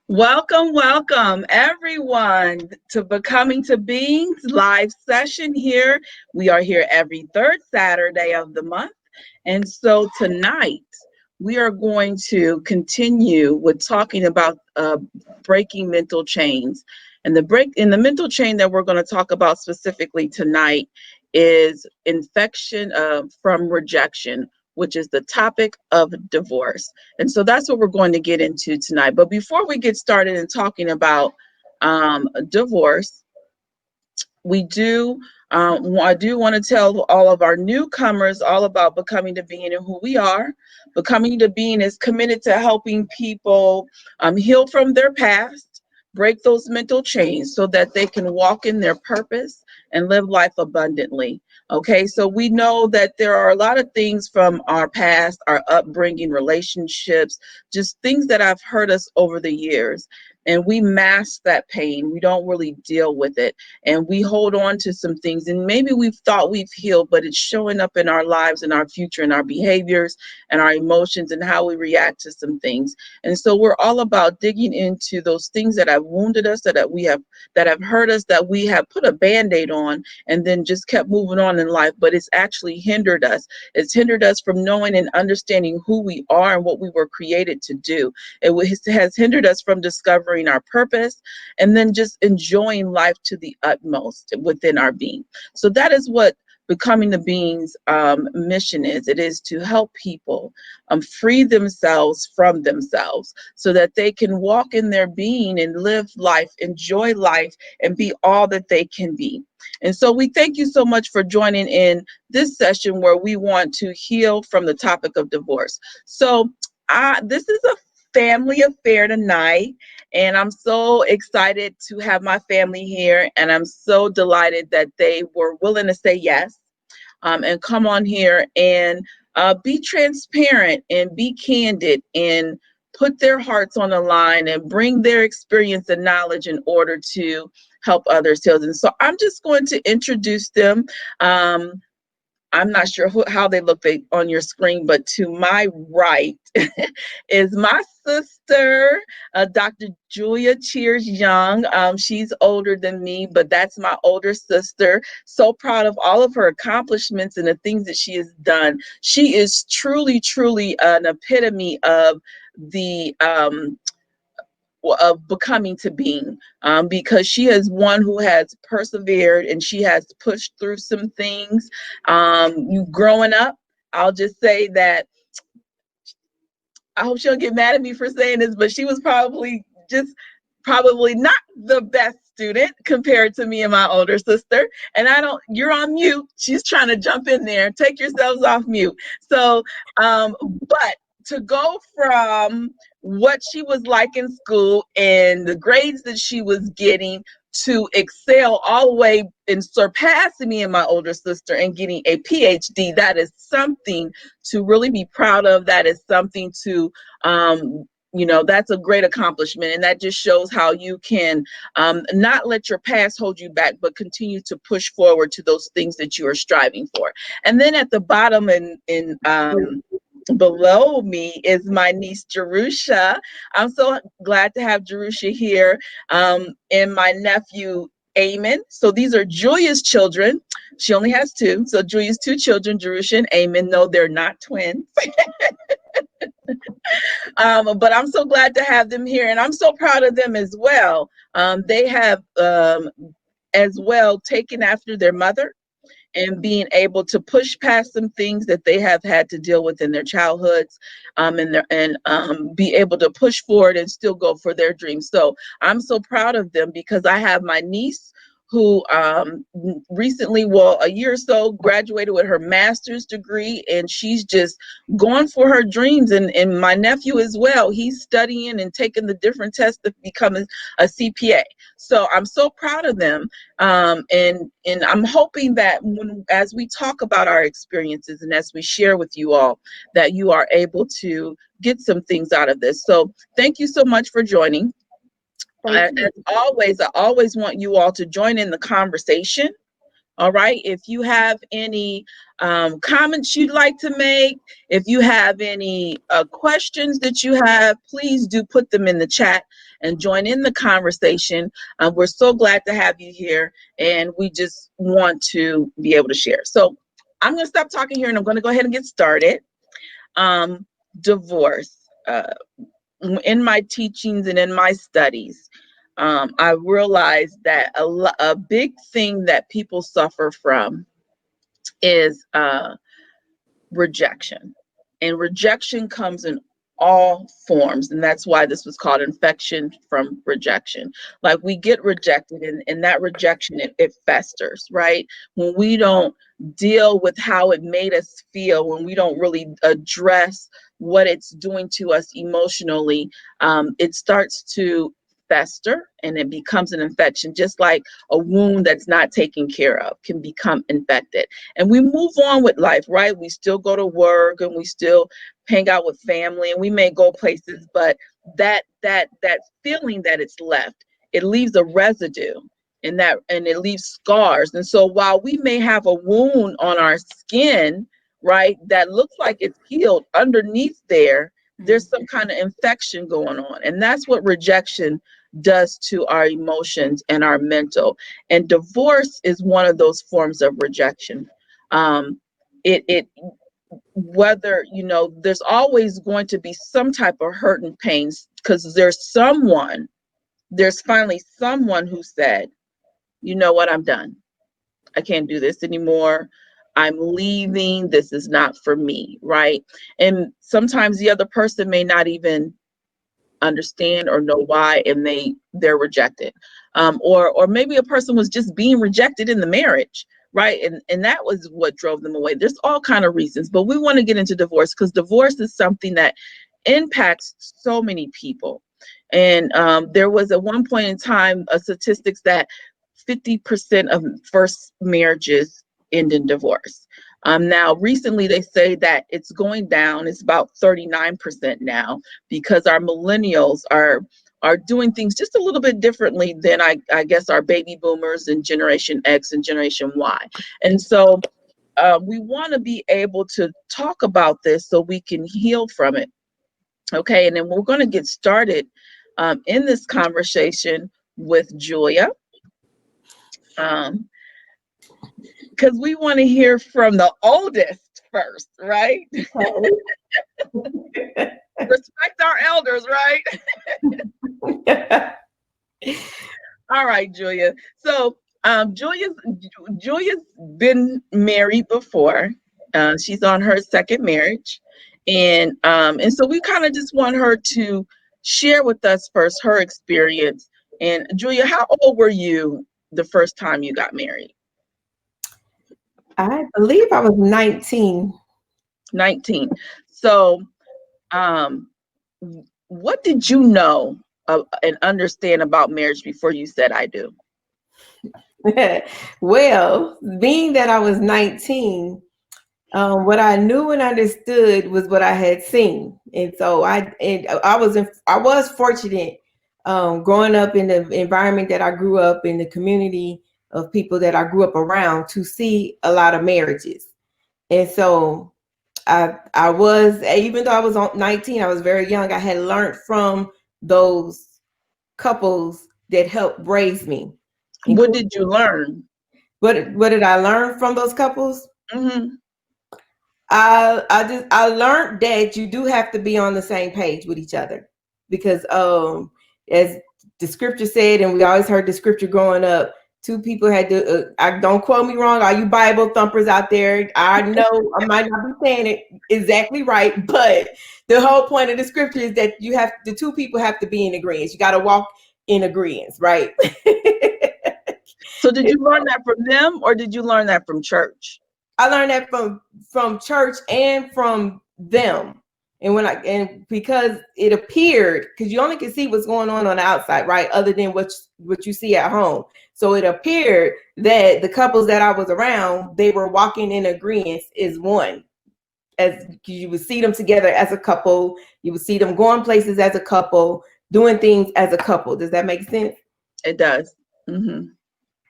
Welcome, welcome everyone to Becoming to Being's live session here. We are here every third Saturday of the month. And so tonight we are going to continue with talking about breaking mental chains. And the mental chain that we're going to talk about specifically tonight is infection from rejection, which is the topic of divorce. And so that's what we're going to get into tonight. But before we get started in talking about divorce, we do I do want to tell all of our newcomers all about Becoming to Being and who we are. Becoming to Being is committed to helping people heal from their past, break those mental chains so that they can walk in their purpose and live life abundantly. Okay, so we know that there are a lot of things from our past, our upbringing, relationships, just things that have hurt us over the years. And we mask that pain. We don't really deal with it, and we hold on to some things, and maybe we've thought we've healed, but it's showing up in our lives and our future and our behaviors and our emotions and how we react to some things. And so we're all about digging into those things that have wounded us, that have hurt us, that we have put a band-aid on and then just kept moving on in life, but it's actually hindered us. It's hindered us from knowing and understanding who we are and what we were created to do. Has hindered us from discovering our purpose and then just enjoying life to the utmost within our being. So that is what Becoming the Being's mission is. It is to help people free themselves from themselves so that they can walk in their being and live life, enjoy life, and be all that they can be. And so we thank you so much for joining in this session where we want to heal from the topic of divorce. So this is a family affair tonight, and I'm so excited to have my family here, and I'm so delighted that they were willing to say yes and come on here and be transparent and be candid and put their hearts on the line and bring their experience and knowledge in order to help others heal. And so I'm just going to introduce them. I'm not sure how they look on your screen, but to my right is my sister, Dr. Julia Cheers Young. She's older than me, but that's my older sister. So proud of all of her accomplishments and the things that she has done. She is truly, truly an epitome of the of becoming to being, because she is one who has persevered and she has pushed through some things. You growing up, I'll just say that I hope she don't get mad at me for saying this, but she was probably not the best student compared to me and my older sister. And you're on mute. She's trying to jump in there. Take yourselves off mute. So, but to go from what she was like in school and the grades that she was getting to excel all the way and surpassing me and my older sister and getting a PhD, that is something to really be proud of. That is something to, that's a great accomplishment. And that just shows how you can not let your past hold you back, but continue to push forward to those things that you are striving for. And then at the bottom in below me is my niece Jerusha. I'm so glad to have Jerusha here, and my nephew Eamon. So these are Julia's children. She only has two. So Julia's two children, Jerusha and Eamon. No, they're not twins. But I'm so glad to have them here, and I'm so proud of them as well. They have as well taken after their mother and being able to push past some things that they have had to deal with in their childhoods, and be able to push forward and still go for their dreams. So I'm so proud of them because I have my niece who recently, well, a year or so, graduated with her master's degree, and she's just gone for her dreams. And my nephew as well, he's studying and taking the different tests to become a CPA. So I'm so proud of them. And I'm hoping that as we talk about our experiences and as we share with you all, that you are able to get some things out of this. So thank you so much for joining. As always, I always want you all to join in the conversation. All right. If you have any comments you'd like to make. If you have any questions that you have, please do put them in the chat and join in the conversation. We're so glad to have you here, and we just want to be able to share. So I'm going to stop talking here, and I'm going to go ahead and get started. Divorce. In my teachings and in my studies, I realized that a big thing that people suffer from is rejection. And rejection comes in all forms. And that's why this was called infection from rejection. Like we get rejected, and that rejection, it festers, right? When we don't deal with how it made us feel, when we don't really address what it's doing to us emotionally, it starts to fester and it becomes an infection, just like a wound that's not taken care of can become infected. And we move on with life, right? We still go to work and we still hang out with family and we may go places, but that feeling that it's left, it leaves a residue in that, and it leaves scars. And so while we may have a wound on our skin, right, that looks like it's healed, underneath there's some kind of infection going on. And that's what rejection does to our emotions and our mental. And divorce is one of those forms of rejection. It whether, there's always going to be some type of hurt and pains, because there's finally someone who said, you know what, I'm done. I can't do this anymore. I'm leaving. This is not for me, right? And sometimes the other person may not even understand or know why, and they're rejected. Or maybe a person was just being rejected in the marriage, right? And that was what drove them away. There's all kind of reasons, but we want to get into divorce because divorce is something that impacts so many people. And there was at one point in time a statistics that 50% of first marriages end in divorce. Now, recently they say that it's going down. It's about 39% now, because our millennials are doing things just a little bit differently than I guess our baby boomers and Generation X and Generation Y. And so we want to be able to talk about this so we can heal from it. Okay, and then we're going to get started in this conversation with Julia. Because we want to hear from the oldest first, right? Respect our elders, right? All right, Julia. So Julia's been married before. She's on her second marriage. And so we kind of just want her to share with us first her experience. And Julia, how old were you the first time you got married? I believe I was 19. 19. So, what did you know and understand about marriage before you said I do? Well, being that I was 19, what I knew and understood was what I had seen, and so I was fortunate growing up in the environment that I grew up in, the community of people that I grew up around, to see a lot of marriages. And so I was, even though I was 19, I was very young. I had learned from those couples that helped raise me. What did you learn? What did I learn from those couples? Mm-hmm. I learned that you do have to be on the same page with each other, because as the scripture said, and we always heard the scripture growing up, two people had to, I don't quote me wrong, all you Bible thumpers out there, I know I might not be saying it exactly right, but the whole point of the scripture is that the two people have to be in agreement. You got to walk in agreement, right? So did you learn that from them, or did you learn that from church? I learned that from church and from them. And because it appeared, because you only can see what's going on the outside, right? Other than what you see at home. So it appeared that the couples that I was around, they were walking in agreement as one. As you would see them together as a couple, you would see them going places as a couple, doing things as a couple. Does that make sense? It does. Mm-hmm.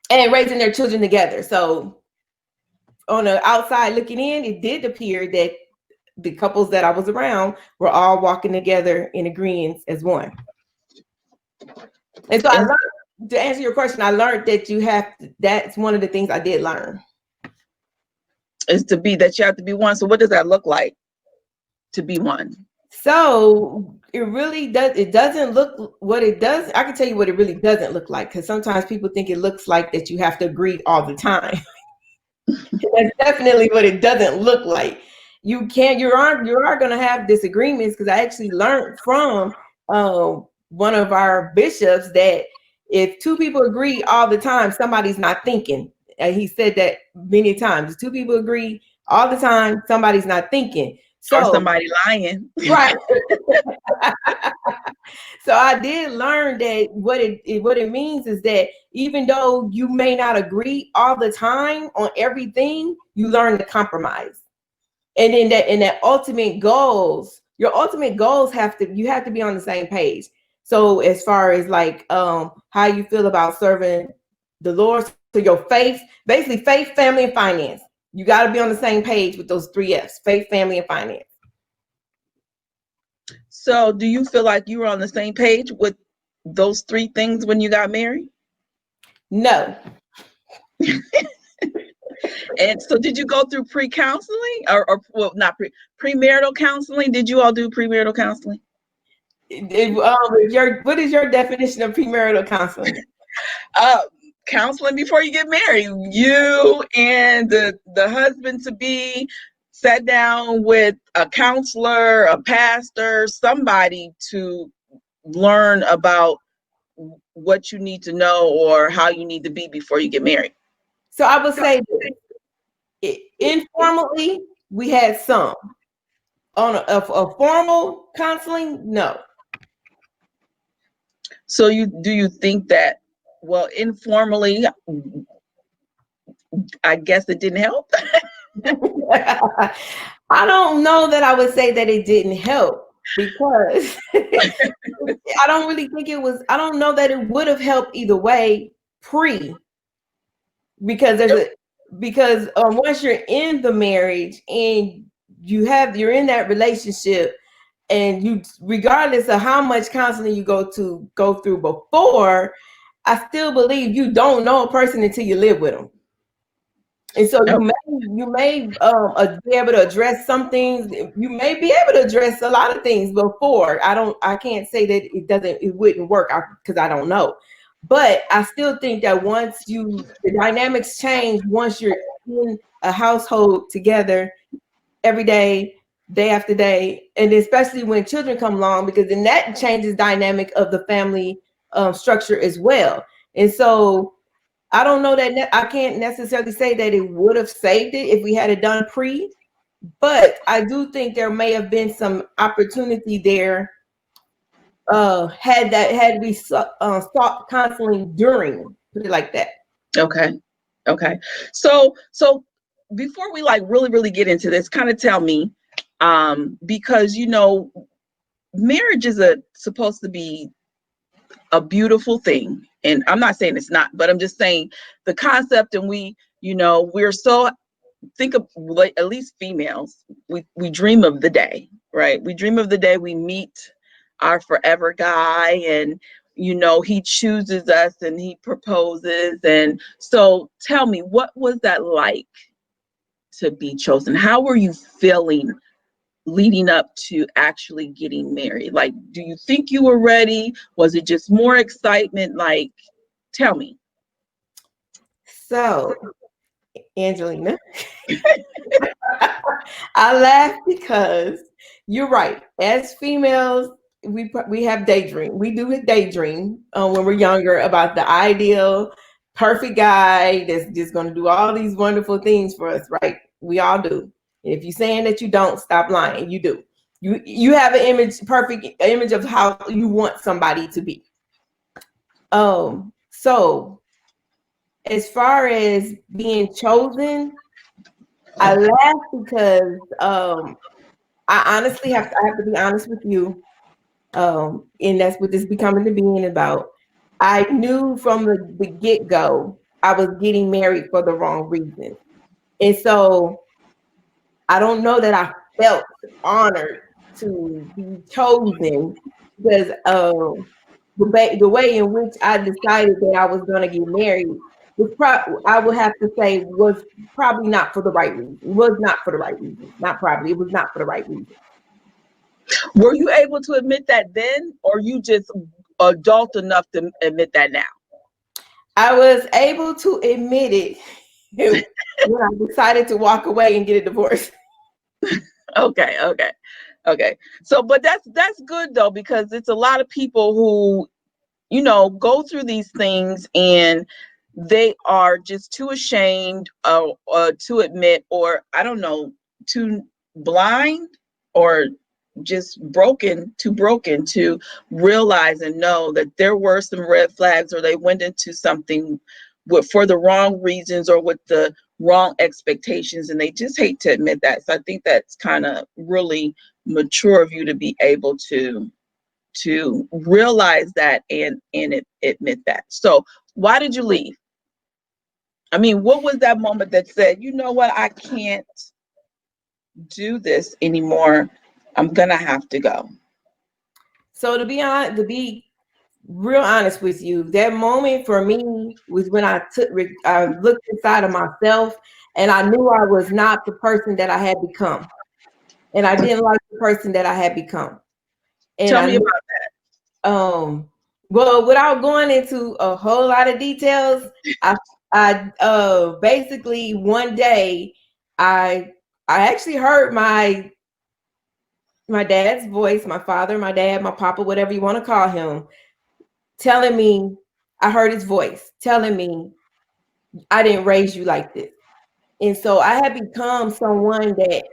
And raising their children together. So on the outside looking in, it did appear that the couples that I was around were all walking together in agreement as one. And so I And learned, to answer your question, I learned that you have to, that's one of the things I did learn. is to be that you have to be one. So what does that look like to be one? So it really does. It doesn't look what it does. I can tell you what it really doesn't look like, because sometimes people think it looks like that you have to agree all the time. That's definitely what it doesn't look like. You can't. You are going to have disagreements, because I actually learned from one of our bishops that if two people agree all the time, somebody's not thinking. He said that many times. If two people agree all the time, somebody's not thinking. Or So somebody lying? right. So I did learn that what it means is that even though you may not agree all the time on everything, you learn to compromise. And in that ultimate goals, your ultimate goals you have to be on the same page. So as far as like how you feel about serving the Lord, so your faith, basically faith, family, and finance. You got to be on the same page with those 3 F's: faith, family, and finance. So do you feel like you were on the same page with those three things when you got married? No. And so did you go through pre-counseling or well, not premarital counseling? Did you all do premarital counseling? What is your definition of premarital counseling? Uh, Counseling before you get married. You and the husband to be sat down with a counselor, a pastor, somebody to learn about what you need to know or how you need to be before you get married. So I would say this. Informally, we had some. On a formal counseling, no. So you think that, well, informally, I guess it didn't help? I don't know that I would say that it didn't help, because I don't really think it was. I don't know that it would have helped either way pre, because once you're in the marriage and you're in that relationship, and you, regardless of how much counseling you go through before, I still believe you don't know a person until you live with them. And so you may be able to address some things. You may be able to address a lot of things before. I can't say that it wouldn't work, because I don't know. But I still think that once the dynamics change, once you're in a household together every day after day, and especially when children come along, because then that changes dynamic of the family structure as well. And so I don't know that I can't necessarily say that it would have saved it if we had it done pre, but I do think there may have been some opportunity there had we sought counseling during, put it like that. Okay. Okay. So before we like really get into this, kind of tell me, because marriage is supposed to be a beautiful thing. And I'm not saying it's not, but I'm just saying the concept, and we're so, think of, like, at least females, we dream of the day, right? We dream of the day we meet our forever guy, and he chooses us and he proposes. And so tell me, what was that like to be chosen? How were you feeling leading up to actually getting married? Like, do you think you were ready? Was it just more excitement? Like, tell me. So, Angelina, I laugh because you're right. As females, we have daydream. We do daydream when we're younger about the ideal, perfect guy that's just going to do all these wonderful things for us, right? We all do. And if you're saying that you don't, stop lying. You do. You have an perfect image of how you want somebody to be. So as far as being chosen, I laugh because I honestly I have to be honest with you. And that's what this becoming to being about. I knew from the get-go I was getting married for the wrong reason. And so I don't know that I felt honored to be chosen because the way in which I decided that I was going to get married was I would have to say was probably not for the right reason. It was not for the right reason. Not probably. It was not for the right reason. Were you able to admit that then, or you just adult enough to admit that now? I was able to admit it when I decided to walk away and get a divorce. Okay, okay, okay. So, but that's good though, because it's a lot of people who, go through these things and they are just too ashamed to admit, or I don't know, too blind or just too broken to realize and know that there were some red flags, or they went into something for the wrong reasons or with the wrong expectations, and they just hate to admit that. So I think that's kind of really mature of you to be able to realize that and admit that. So why did you leave? I mean, what was that moment that said, you know what, I can't do this anymore. I'm gonna have to go. So to be real honest with you, that moment for me was when I looked inside of myself and I knew I was not the person that I had become, and I didn't like the person that I had become, and Tell I me knew, about well, without going into a whole lot of details, I basically one day I I actually heard my dad's voice, my father, my dad, my papa, whatever you want to call him, telling me, I heard his voice telling me, I didn't raise you like this. And so I had become someone that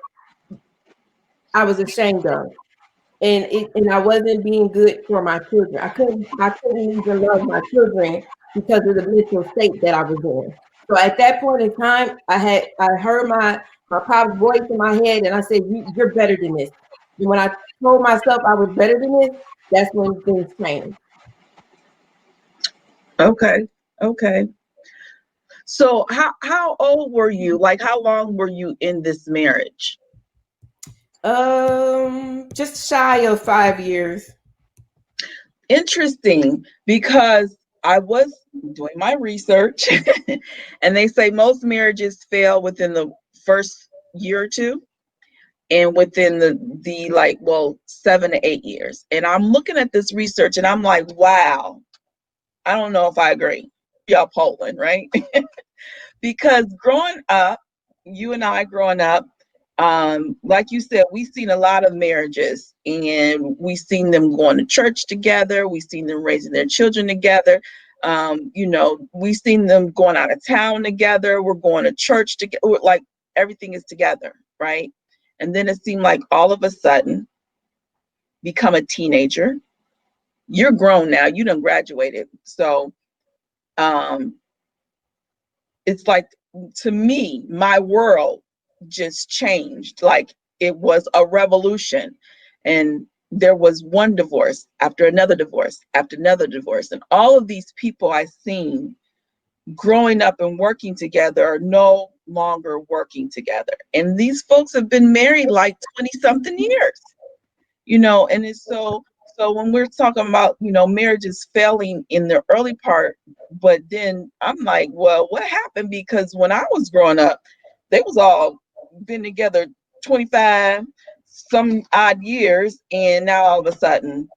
I was ashamed of. And I wasn't being good for my children. I couldn't even love my children because of the mental state that I was in. So at that point in time, I heard my pop's voice in my head, and I said, "You're better than this." And when I told myself I was better than this, that's when things changed. that. Okay, okay. So how old were you? Like, how long were you in this marriage? Just shy of 5 years. Interesting, because I was doing my research and they say most marriages fail within the first year or two, and within the like, well, 7 to 8 years. And I'm looking at this research and I'm like, wow, I don't know if I agree. Y'all Poland, right? Because growing up, you and I growing up, like you said, we've seen a lot of marriages, and we've seen them going to church together. We've seen them raising their children together. We've seen them going out of town together. We're going to church together. Like, everything is together, right? And then it seemed like all of a sudden, become a teenager. You're grown now. You done graduated. So um, it's like, to me, my world just changed. Like, it was a revolution. And there was one divorce after another divorce after another divorce. And all of these people I seen growing up and working together are no longer working together. And these folks have been married like 20 something years, and it's so when we're talking about, marriages failing in the early part, but then I'm like, well, what happened? Because when I was growing up, they was all been together 25 some odd years, and now all of a sudden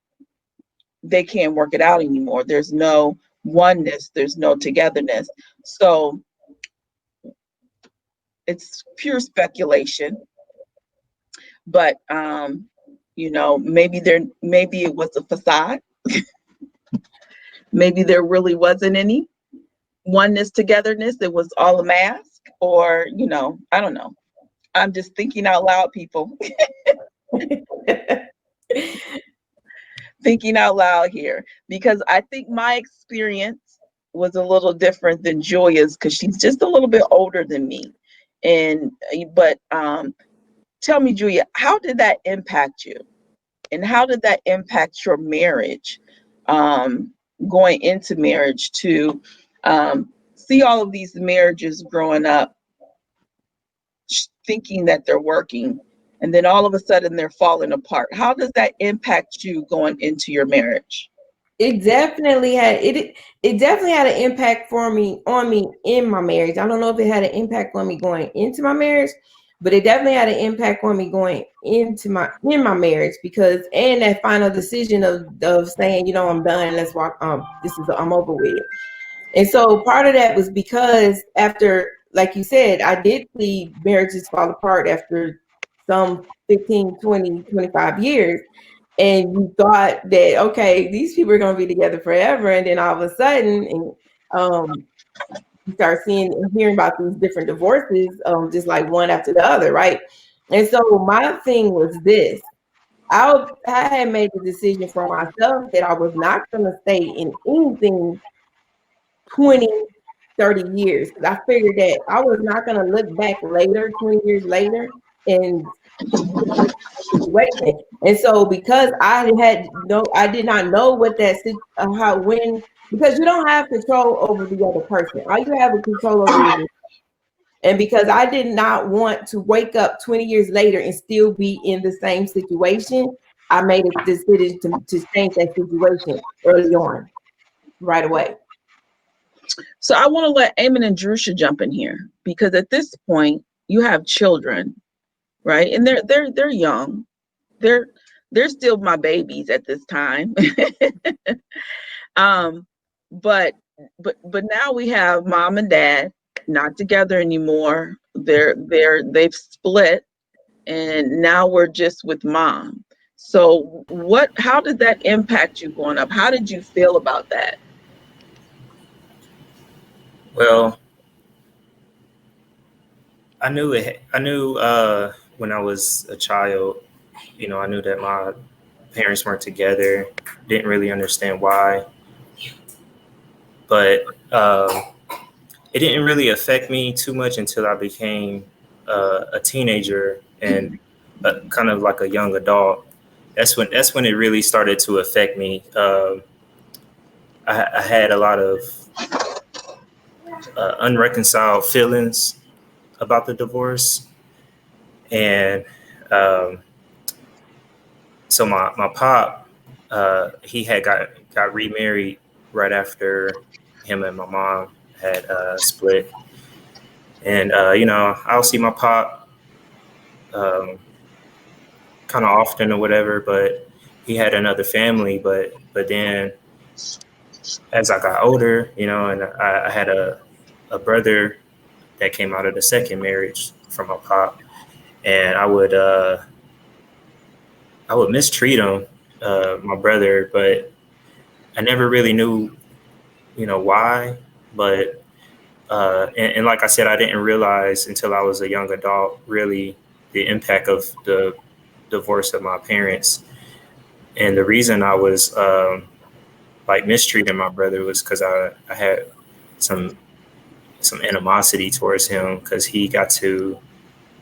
they can't work it out anymore. There's no oneness, there's no togetherness. So it's pure speculation, but maybe it was a facade. Maybe there really wasn't any oneness, togetherness. It was all a mask, or, I don't know. I'm just thinking out loud, people. Thinking out loud here, because I think my experience was a little different than Julia's, because she's just a little bit older than me. And but tell me, Julia, how did that impact you? And how did that impact your marriage, um, going into marriage, to see all of these marriages growing up thinking that they're working, and then all of a sudden they're falling apart. How does that impact you going into your marriage? It definitely had an impact for me on me in my marriage. I don't know if it had an impact on me going into my marriage, but it definitely had an impact on me going into my in my marriage, because and that final decision of saying, you know, I'm done, let's walk, I'm over with. And so part of that was because after, like you said, I did see marriages fall apart after some 15, 20, 25 years. And you thought that, okay, these people are going to be together forever. And then all of a sudden, and you start seeing and hearing about these different divorces, just like one after the other, right? And so my thing was this. I had made the decision for myself that I was not going to stay in anything 20, 30 years. Because I figured that I was not going to look back later, 20 years later, and situation. And so because I did not know what that how when because you don't have control over the other person. All you have control over is. And because I did not want to wake up 20 years later and still be in the same situation, I made a decision to change that situation early on, right away. So I want to let Eamon and Drusha jump in here, because at this point you have children, right? And they're young. They're they're still my babies at this time. um, but but now we have mom and dad not together anymore. They've split, and now we're just with mom. So how did that impact you growing up? How did you feel about that? Well, I knew it. I knew when I was a child, I knew that my parents weren't together. Didn't really understand why, but it didn't really affect me too much until I became a teenager and kind of like a young adult. That's when it really started to affect me. I had a lot of unreconciled feelings about the divorce, and um, so my pop, he had got remarried right after him and my mom had split. And I'll see my pop kind of often or whatever, but he had another family. But then as I got older, and I had a brother that came out of the second marriage from my pop, and I would mistreat him, my brother, but I never really knew, why. But and like I said, I didn't realize until I was a young adult really the impact of the divorce of my parents. And the reason I was like mistreating my brother was because I had some animosity towards him because he got to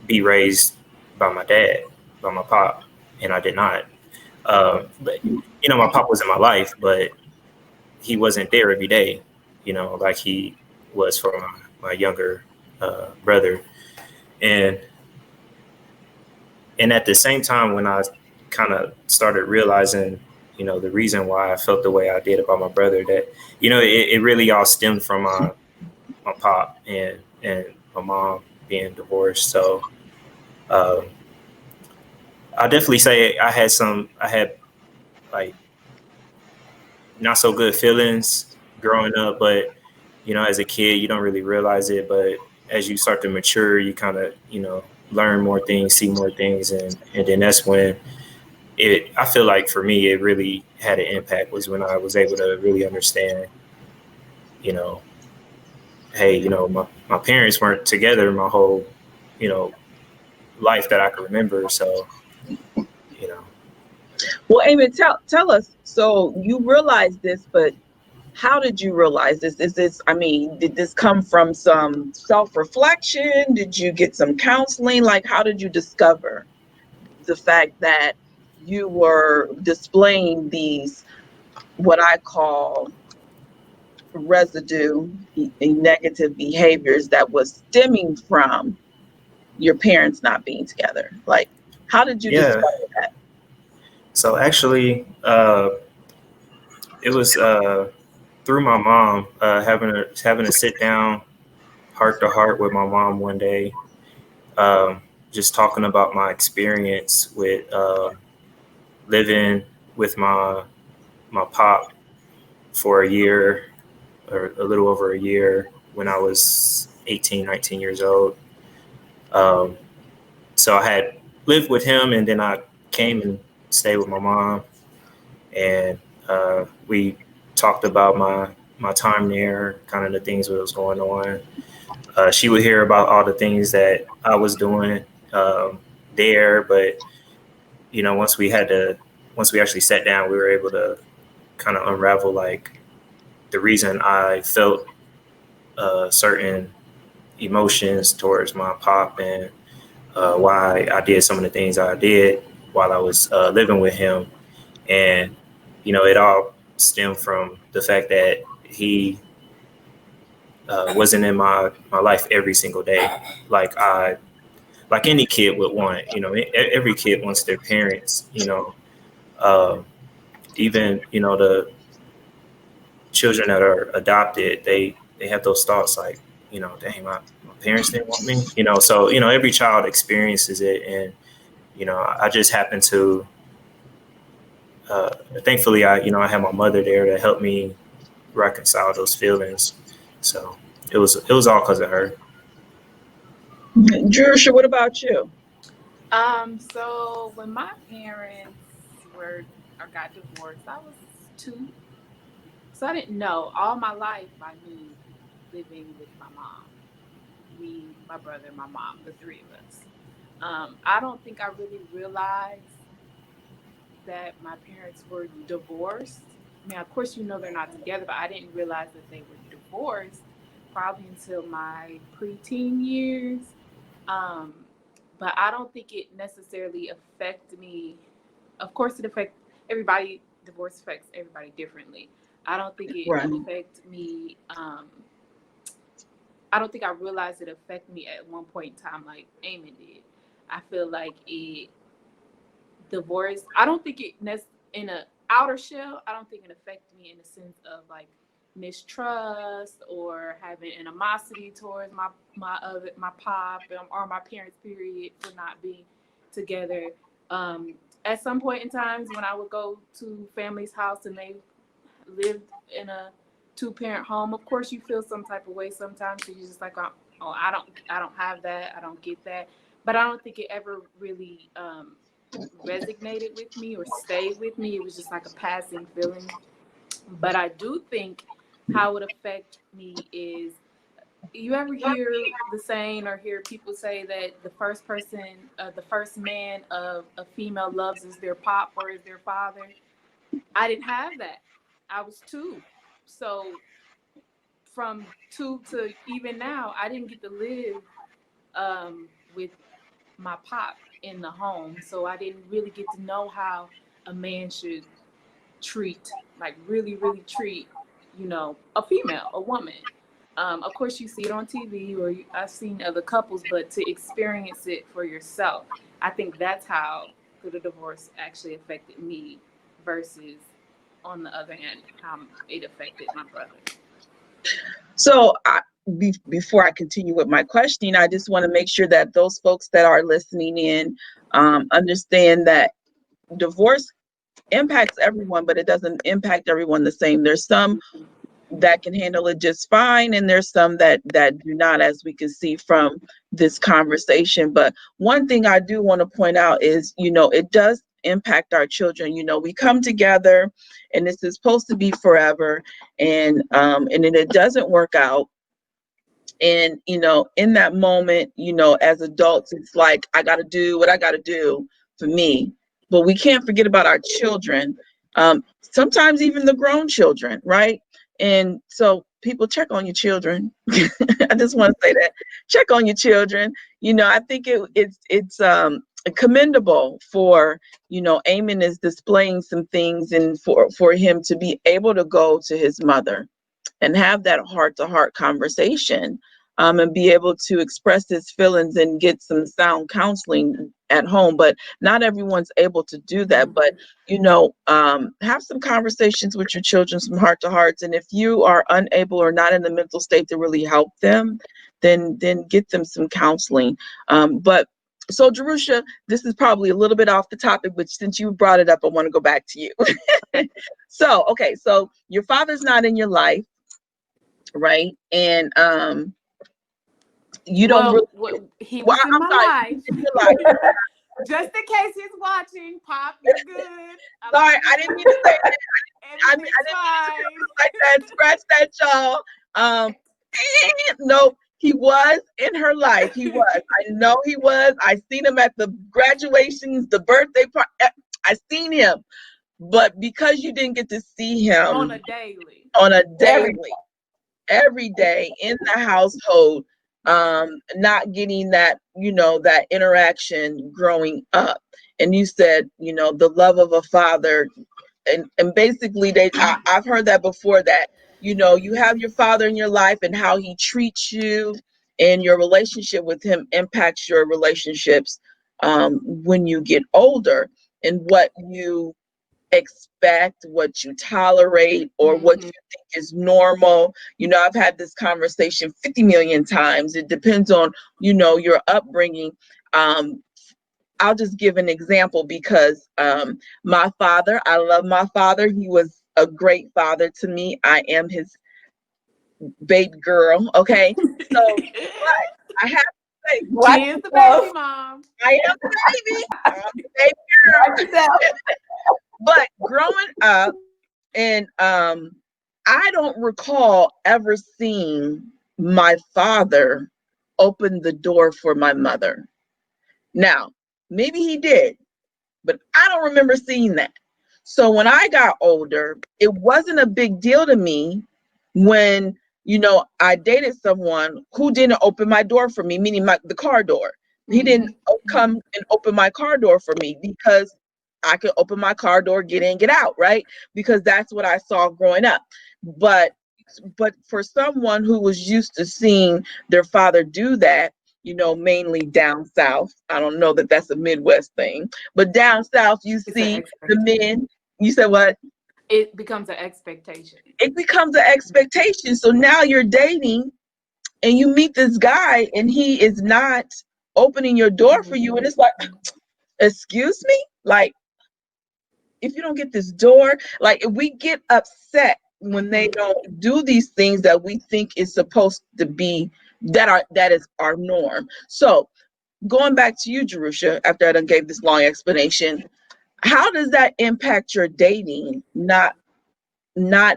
be raised by my dad, by my pop, and I did not. But my pop was in my life, but he wasn't there every day, like he was for my younger brother. And at the same time, when I kind of started realizing, the reason why I felt the way I did about my brother, that, it really all stemmed from my pop and my mom being divorced. So um, I definitely say I had like not so good feelings growing up, but as a kid, you don't really realize it. But as you start to mature, you kind of, learn more things, see more things. And then that's when I feel like for me, it really had an impact, was when I was able to really understand, you know, hey, my parents weren't together my whole, you know, life that I can remember. So, you know, Well, Amy, tell us. So you realized this, but how did you realize this? Is this, I mean, did this come from some self-reflection? Did you get some counseling? Like, how did you discover the fact that you were displaying these, what I call residue, negative behaviors that was stemming from your parents not being together? Like, how did you Yeah. discover that? So actually, it was through my mom, having a sit down, heart to heart with my mom one day, um, just talking about my experience with living with my pop for a year or a little over a year when I was 18, 19 years old. Um, so I had lived with him, and then I came and stayed with my mom, and we talked about my time there, kind of the things that was going on. She would hear about all the things that I was doing there, but once we actually sat down, we were able to kind of unravel like the reason I felt certain emotions towards my pop, and why I did some of the things I did while I was living with him. And, it all stemmed from the fact that he wasn't in my life every single day. Like any kid would want, every kid wants their parents, uh, even, the children that are adopted, they have those thoughts like, dang, my parents didn't want me, so, every child experiences it. And, I just happened to, thankfully, I had my mother there to help me reconcile those feelings. So it was all because of her. Jerusha, what about you? So when my parents were or got divorced, I was 2, so I didn't know. All my life, I knew living with my mom, me, my brother, my mom, the three of us. I don't think I really realized that my parents were divorced. I mean, of course, they're not together, but I didn't realize that they were divorced probably until my preteen years. Um, but I don't think it necessarily affected me. Of course, it affects everybody. Divorce affects everybody differently. I don't think it Right. affected me. I don't think I realized it affected me at one point in time like Eamon did. I feel like it divorce. I don't think it in a outer shell. I don't think it affected me in the sense of like mistrust or having animosity towards my pop or my parents. Period, for not being together. Um, at some point in times when I would go to family's house and they lived in a 2-parent home, of course you feel some type of way sometimes. So you're just like, oh, I don't have that. I don't get that. But I don't think it ever really resonated with me or stayed with me. It was just like a passing feeling. But I do think how it affect me is, you ever hear the saying or hear people say that the first man of a female loves is their pop or is their father? I didn't have that. I was 2. So from 2 to even now, I didn't get to live with my pop in the home. So I didn't really get to know how a man should treat, like really, really treat, a female, a woman. Of course, you see it on TV or I've seen other couples, but to experience it for yourself, I think that's how the divorce actually affected me versus, on the other hand, how it affected my brother. So, before I continue with my questioning, I just want to make sure that those folks that are listening in understand that divorce impacts everyone, but it doesn't impact everyone the same. There's some that can handle it just fine, and there's some that do not, as we can see from this conversation. But one thing I do want to point out is, it does impact our children. We come together, and this is supposed to be forever, and then it doesn't work out. And in that moment, as adults, it's like, I got to do what I got to do for me, but we can't forget about our children. Sometimes even the grown children, right? And so people, check on your children. I just want to say that, check on your children. I think it's commendable for, Eamon is displaying some things, and for him to be able to go to his mother and have that heart to heart conversation. and be able to express his feelings and get some sound counseling at home. But not everyone's able to do that. But have some conversations with your children, some heart to hearts, and if you are unable or not in the mental state to really help them, then get them some counseling. But so, Jerusha, this is probably a little bit off the topic, but since you brought it up, I want to go back to you. So, okay, so your father's not in your life, right? And you don't really. He Well, was in I'm my sorry, life. in your life. Just in case he's watching, Pop, you're good. Sorry, I didn't mean to say that. I didn't Everything's mean fine. to like that. Scratch that, y'all. No, he was in her life. He was. I know he was. I seen him at the graduations, the birthday party. I seen him, but because you didn't get to see him On a daily. Every day in the household, not getting that, that interaction growing up. And you said, the love of a father, and basically I've heard that before, that you have your father in your life, and how he treats you and your relationship with him impacts your relationships when you get older, and what you expect, what you tolerate, or what you think is normal. I've had this conversation 50 million times. It depends on, your upbringing. I'll just give an example, because my father, I love my father. He was a great father to me. I am his baby girl. Okay. So, but I have to say, Watch She is the yourself. baby mom. I am the baby. I'm the baby girl. Watch yourself. But growing up, and I don't recall ever seeing my father open the door for my mother. Now, maybe he did, but I don't remember seeing that. So when I got older, it wasn't a big deal to me when, I dated someone who didn't open my door for me, meaning the car door. He didn't come and open my car door for me, because I could open my car door, get in, get out, right? Because that's what I saw growing up. But for someone who was used to seeing their father do that, mainly down south. I don't know that that's a Midwest thing, but down south, you It's an see the expectation. men. You said what? It becomes an expectation. It becomes an expectation. So now you're dating, and you meet this guy, and he is not opening your door for you, and it's like, excuse me, like, if you don't get this door, like, if we get upset when they don't do these things that we think is supposed to be, that is our norm. So going back to you, Jerusha, after I done gave this long explanation, how does that impact your dating, not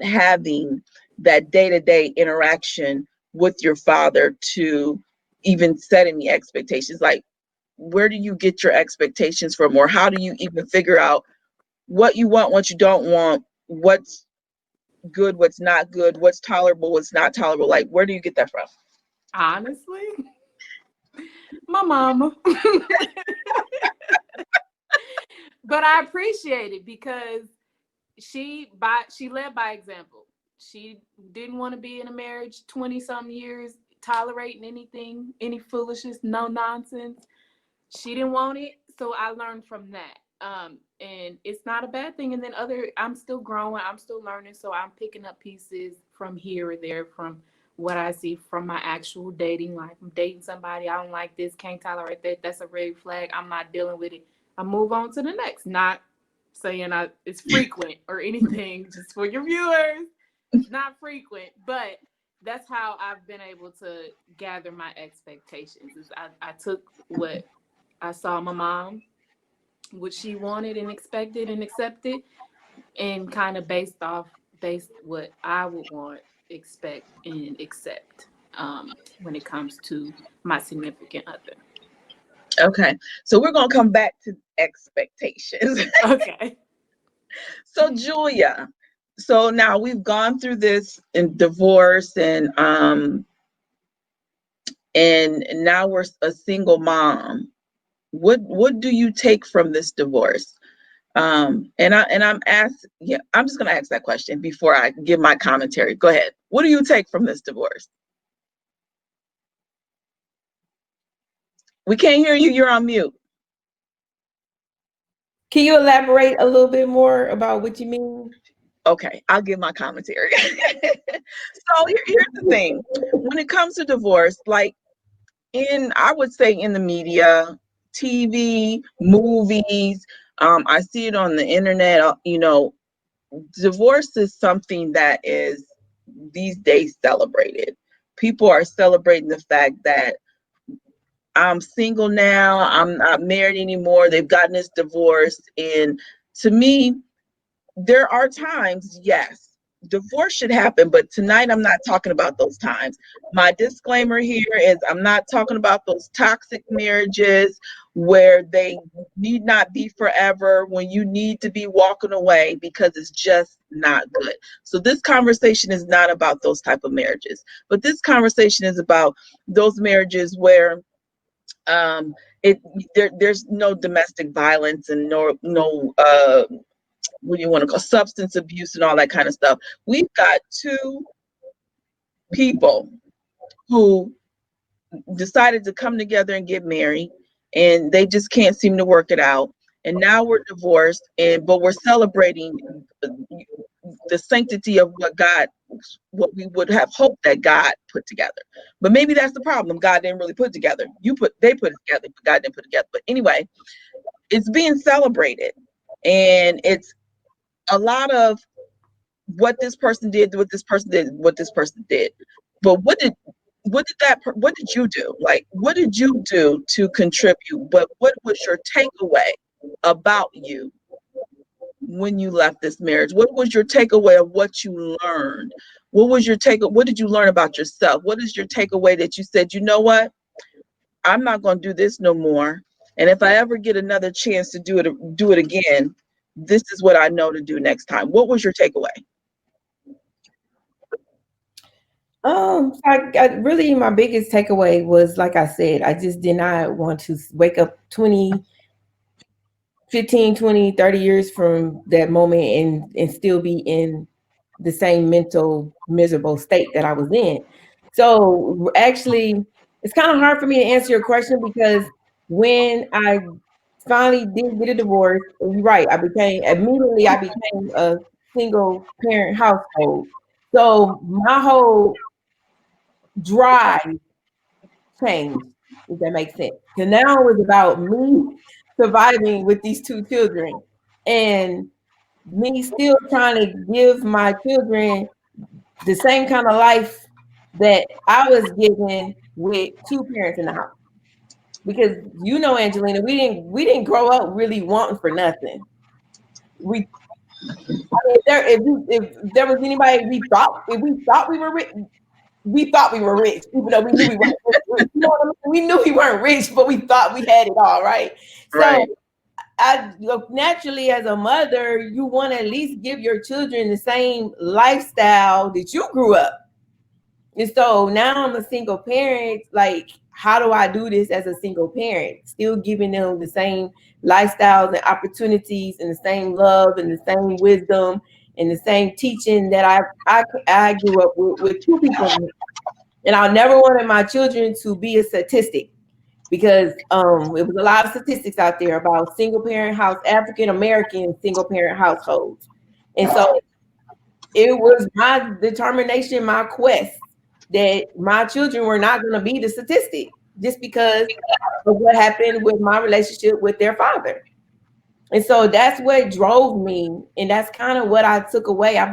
having that day-to-day interaction with your father to even set any expectations? Like, where do you get your expectations from, or how do you even figure out what you want, what you don't want, what's good, what's not good, what's tolerable, what's not tolerable? Like, where do you get that from? Honestly, my mama. But I appreciate it, because she led by example. She didn't want to be in a marriage 20 some years, tolerating anything, any foolishness, no nonsense. She didn't want it, so I learned from that. And it's not a bad thing. And then I'm still growing, I'm still learning, so I'm picking up pieces from here or there, from what I see from my actual dating life. I'm dating somebody, I don't like this, can't tolerate that. That's a red flag. I'm not dealing with it. I move on to the next. Not saying it's frequent or anything, just for your viewers. It's not frequent, but that's how I've been able to gather my expectations. Is I took what I saw my mom, what she wanted and expected and accepted, and kind of based what I would want, expect, and accept when it comes to my significant other. Okay, so we're gonna come back to expectations. Okay. So Julia, so now we've gone through this in divorce, and now we're a single mom. What do you take from this divorce? I'm just gonna ask that question before I give my commentary. Go ahead. What do you take from this divorce? We can't hear you. You're on mute. Can you elaborate a little bit more about what you mean? Okay, I'll give my commentary. So here's the thing. When it comes to divorce, like I would say in the media, TV, movies, I see it on the internet, divorce is something that is these days celebrated. People are celebrating the fact that I'm single now, I'm not married anymore, they've gotten this divorce. And to me, there are times, yes, divorce should happen, but tonight I'm not talking about those times. My disclaimer here is I'm not talking about those toxic marriages where they need not be forever, when you need to be walking away because it's just not good. So this conversation is not about those type of marriages, but this conversation is about those marriages where it there's no domestic violence and no what do you want to call substance abuse and all that kind of stuff. We've got two people who decided to come together and get married, and they just can't seem to work it out. And now we're divorced, and but we're celebrating the sanctity of what we would have hoped that God put together. But maybe that's the problem. God didn't really put it together. They put it together, but God didn't put it together. But anyway, it's being celebrated, and it's a lot of what this person did, what this person did, what this person did. But what did you do? Like, what did you do to contribute? But what was your takeaway about you when you left this marriage? What was your takeaway of what you learned? What did you learn about yourself? What is your takeaway that you said, you know what? I'm not going to do this no more. And if I ever get another chance to do it again, this is what I know to do next time. What was your takeaway? Really, my biggest takeaway was, like I said, I just did not want to wake up 15, 20, 30 years from that moment and still be in the same mental miserable state that I was in. So actually, it's kind of hard for me to answer your question because when I finally did get a divorce, you're right, I became a single parent household. So my whole drive changed, if that makes sense. So now it was about me surviving with these two children and me still trying to give my children the same kind of life that I was given with two parents in the house. Because Angelina, we didn't grow up really wanting for nothing. We if there was anybody we thought we were rich, we thought we were rich, even though we knew we weren't rich. You know what I mean? We knew we weren't rich, but we thought we had it all, right? Right. So I naturally, as a mother, you want to at least give your children the same lifestyle that you grew up. And so now I'm a single parent. Like, how do I do this as a single parent? Still giving them the same lifestyles and opportunities and the same love and the same wisdom and the same teaching that I grew up with two people. And I never wanted my children to be a statistic because it was a lot of statistics out there about African American single parent households. And so it was my determination, my quest, that my children were not going to be the statistic just because of what happened with my relationship with their father. And so that's what drove me. And that's kind of what I took away. I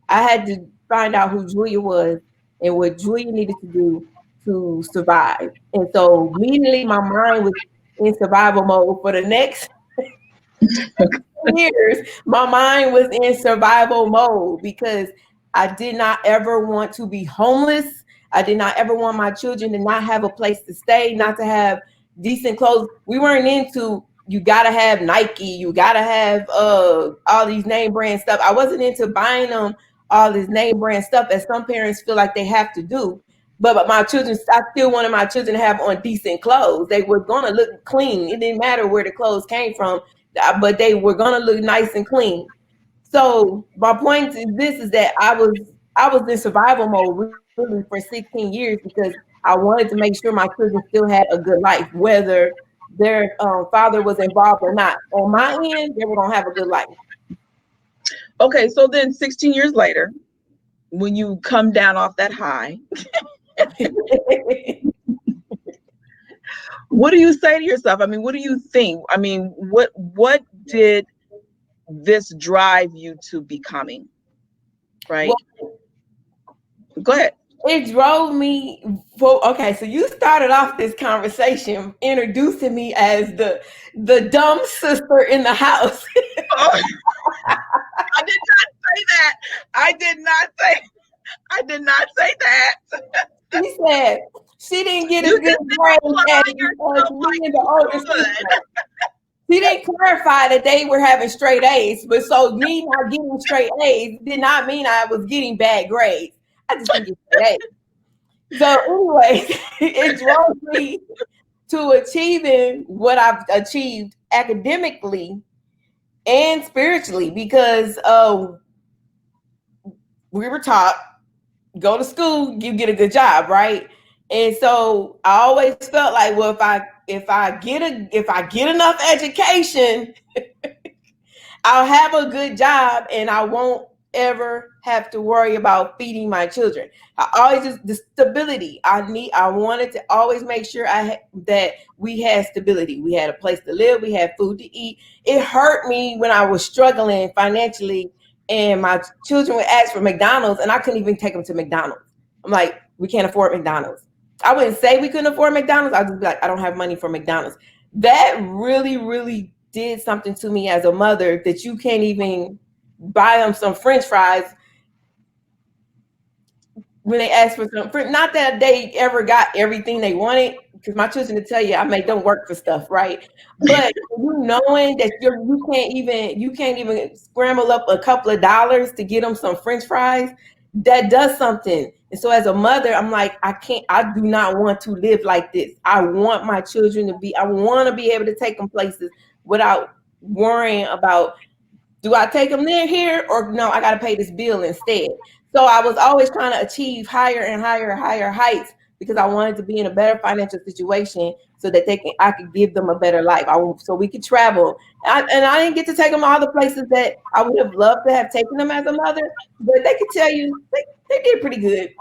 had to find out who Julia was and what Julia needed to do to survive. And so immediately my mind was in survival mode for the next years. My mind was in survival mode because I did not ever want to be homeless. I did not ever want my children to not have a place to stay, not to have decent clothes. We weren't into you gotta have Nike, you gotta have all these name brand stuff. I wasn't into buying them all this name brand stuff as some parents feel like they have to do. But my children, I still wanted my children to have on decent clothes. They were gonna look clean. It didn't matter where the clothes came from, but they were gonna look nice and clean. So my point is this: is that I was in survival mode really for 16 years because I wanted to make sure my children still had a good life, whether their father was involved or not. On my end, they were gonna have a good life. Okay, so then 16 years later, when you come down off that high, what do you say to yourself? I mean, what do you think? I mean, what did this drive you to becoming? Right? Well, Go ahead. it drove me for, okay, so you started off this conversation introducing me as the dumb sister in the house. Oh, I did not say that. I did not say that. She said she didn't get You as good just grades imply as yourself me like and the you older would. sister. She didn't clarify that they were having straight A's, but so me not getting straight A's did not mean I was getting bad grades. I just didn't get straight A's. So anyway, it drove me to achieving what I've achieved academically and spiritually because we were taught go to school, you get a good job, right? And so I always felt like, well, if I get enough education, I'll have a good job and I won't ever have to worry about feeding my children. I always just the stability. I wanted to always make sure that we had stability. We had a place to live, we had food to eat. It hurt me when I was struggling financially and my children would ask for McDonald's and I couldn't even take them to McDonald's. I'm like, we can't afford McDonald's. I wouldn't say we couldn't afford McDonald's. I'd just be like, I don't have money for McDonald's. That really, really did something to me as a mother that you can't even buy them some French fries when they ask for some. Not that they ever got everything they wanted, because my children will tell you I make them work for stuff, right? But you knowing that you can't even scramble up a couple of dollars to get them some French fries, that does something. And so as a mother, I'm like, I do not want to live like this. I want my children I want to be able to take them places without worrying about, do I take them there here or no, I got to pay this bill instead. So I was always trying to achieve higher and higher and higher heights because I wanted to be in a better financial situation so that I could give them a better life. So we could travel. And I didn't get to take them all the places that I would have loved to have taken them as a mother, but they could tell you they did pretty good.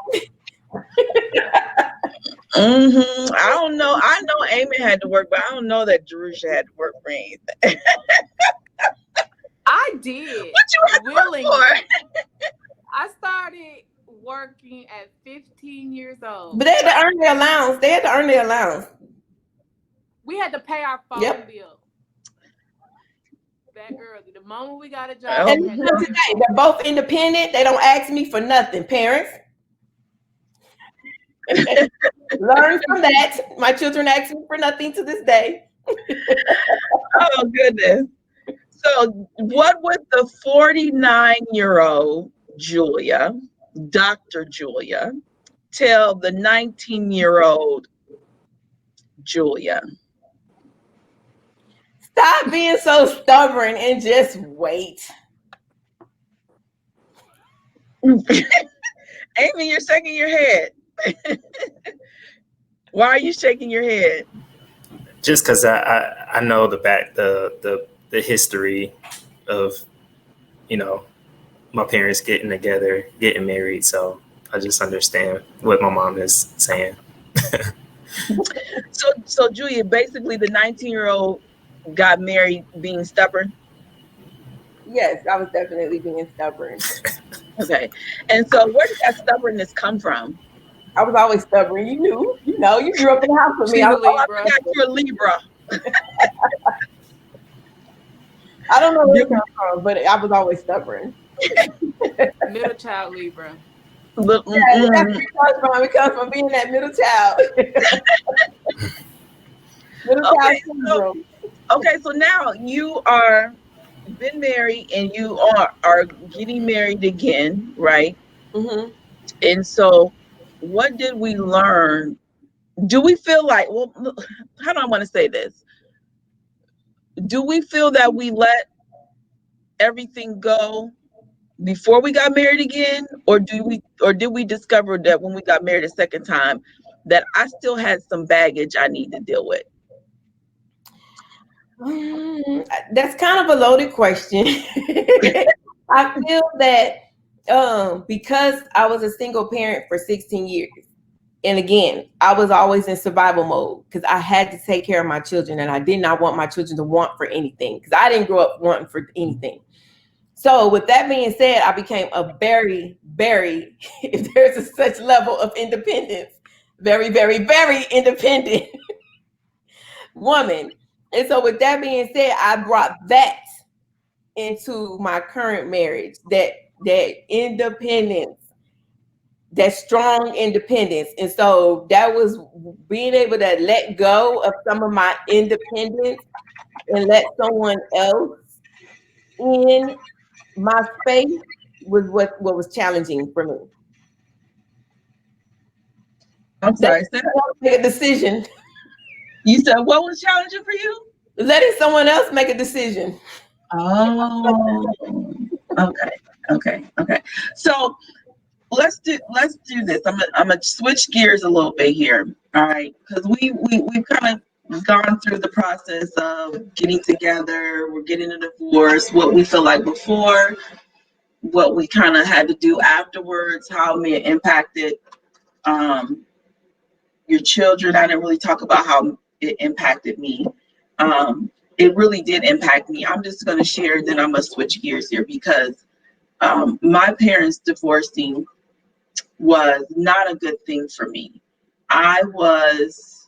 I don't know. I know Amy had to work, but I don't know that Jerusha had to work for anything. I did. What you had to work for? I started working at 15 years old. But they had to earn their allowance. We had to pay our phone bill that early. The moment we got a job, and today, they're both independent. They don't ask me for nothing. Parents, learn from that. My children ask me for nothing to this day. Oh, goodness. So what would the 49-year-old Julia, Dr. Julia, tell the 19-year-old Julia? Stop being so stubborn and just wait. Amy, you're shaking your head. Why are you shaking your head? Just because I know the history of, my parents getting together, getting married. So I just understand what my mom is saying. So Julia, basically the 19-year-old got married being stubborn? Yes, I was definitely being stubborn. Okay. And so where did that stubbornness come from? I was always stubborn. You grew up in the house with me. I forgot you're a Libra. I don't know where it comes from, but I was always stubborn. Middle child Libra. It comes from being that middle child. Child syndrome. Okay, so now you are been married and you are getting married again, right? Mm-hmm. And so what did we learn? Do we feel like, well, how do I want to say this? Do we feel that we let everything go before we got married again, or did we discover that when we got married a second time, that I still had some baggage I need to deal with? That's kind of a loaded question. I feel that because I was a single parent for 16 years, and again, I was always in survival mode because I had to take care of my children, and I did not want my children to want for anything because I didn't grow up wanting for anything. So with that being said, I became a very, very, if there's a such level of independence, very, very, very independent woman. And so with that being said, I brought that into my current marriage, that independence, that strong independence. And so that was being able to let go of some of my independence and let someone else in my space was what was challenging for me. I'm Letting sorry, someone else make a decision. you said what was challenging for you? Letting someone else make a decision. Oh, okay, okay. So let's do this. I'm gonna switch gears a little bit here. All right, because we've kind of gone through the process of getting together. We're getting a divorce. What we feel like before, what we kind of had to do afterwards, how it impacted um, your children. I didn't really talk about how it impacted me. It really did impact me. I'm just going to share, then I'm going to switch gears here because my parents divorcing was not a good thing for me. I was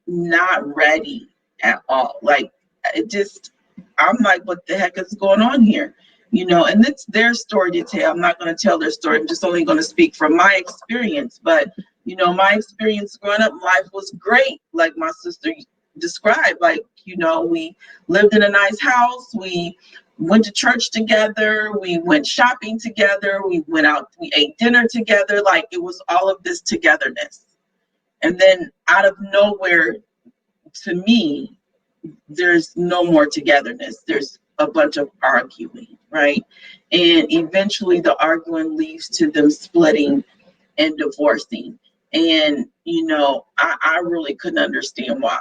not ready at all. Like, it just, I'm like, what the heck is going on here? And it's their story to tell. I'm not going to tell their story. I'm just only going to speak from my experience. But, my experience growing up, life was great. Like my sister described, like, we lived in a nice house. We went to church together. We went shopping together. We went out, we ate dinner together. Like, it was all of this togetherness. And then out of nowhere, to me, there's no more togetherness. There's a bunch of arguing, right? And eventually the arguing leads to them splitting and divorcing. And, I really couldn't understand why.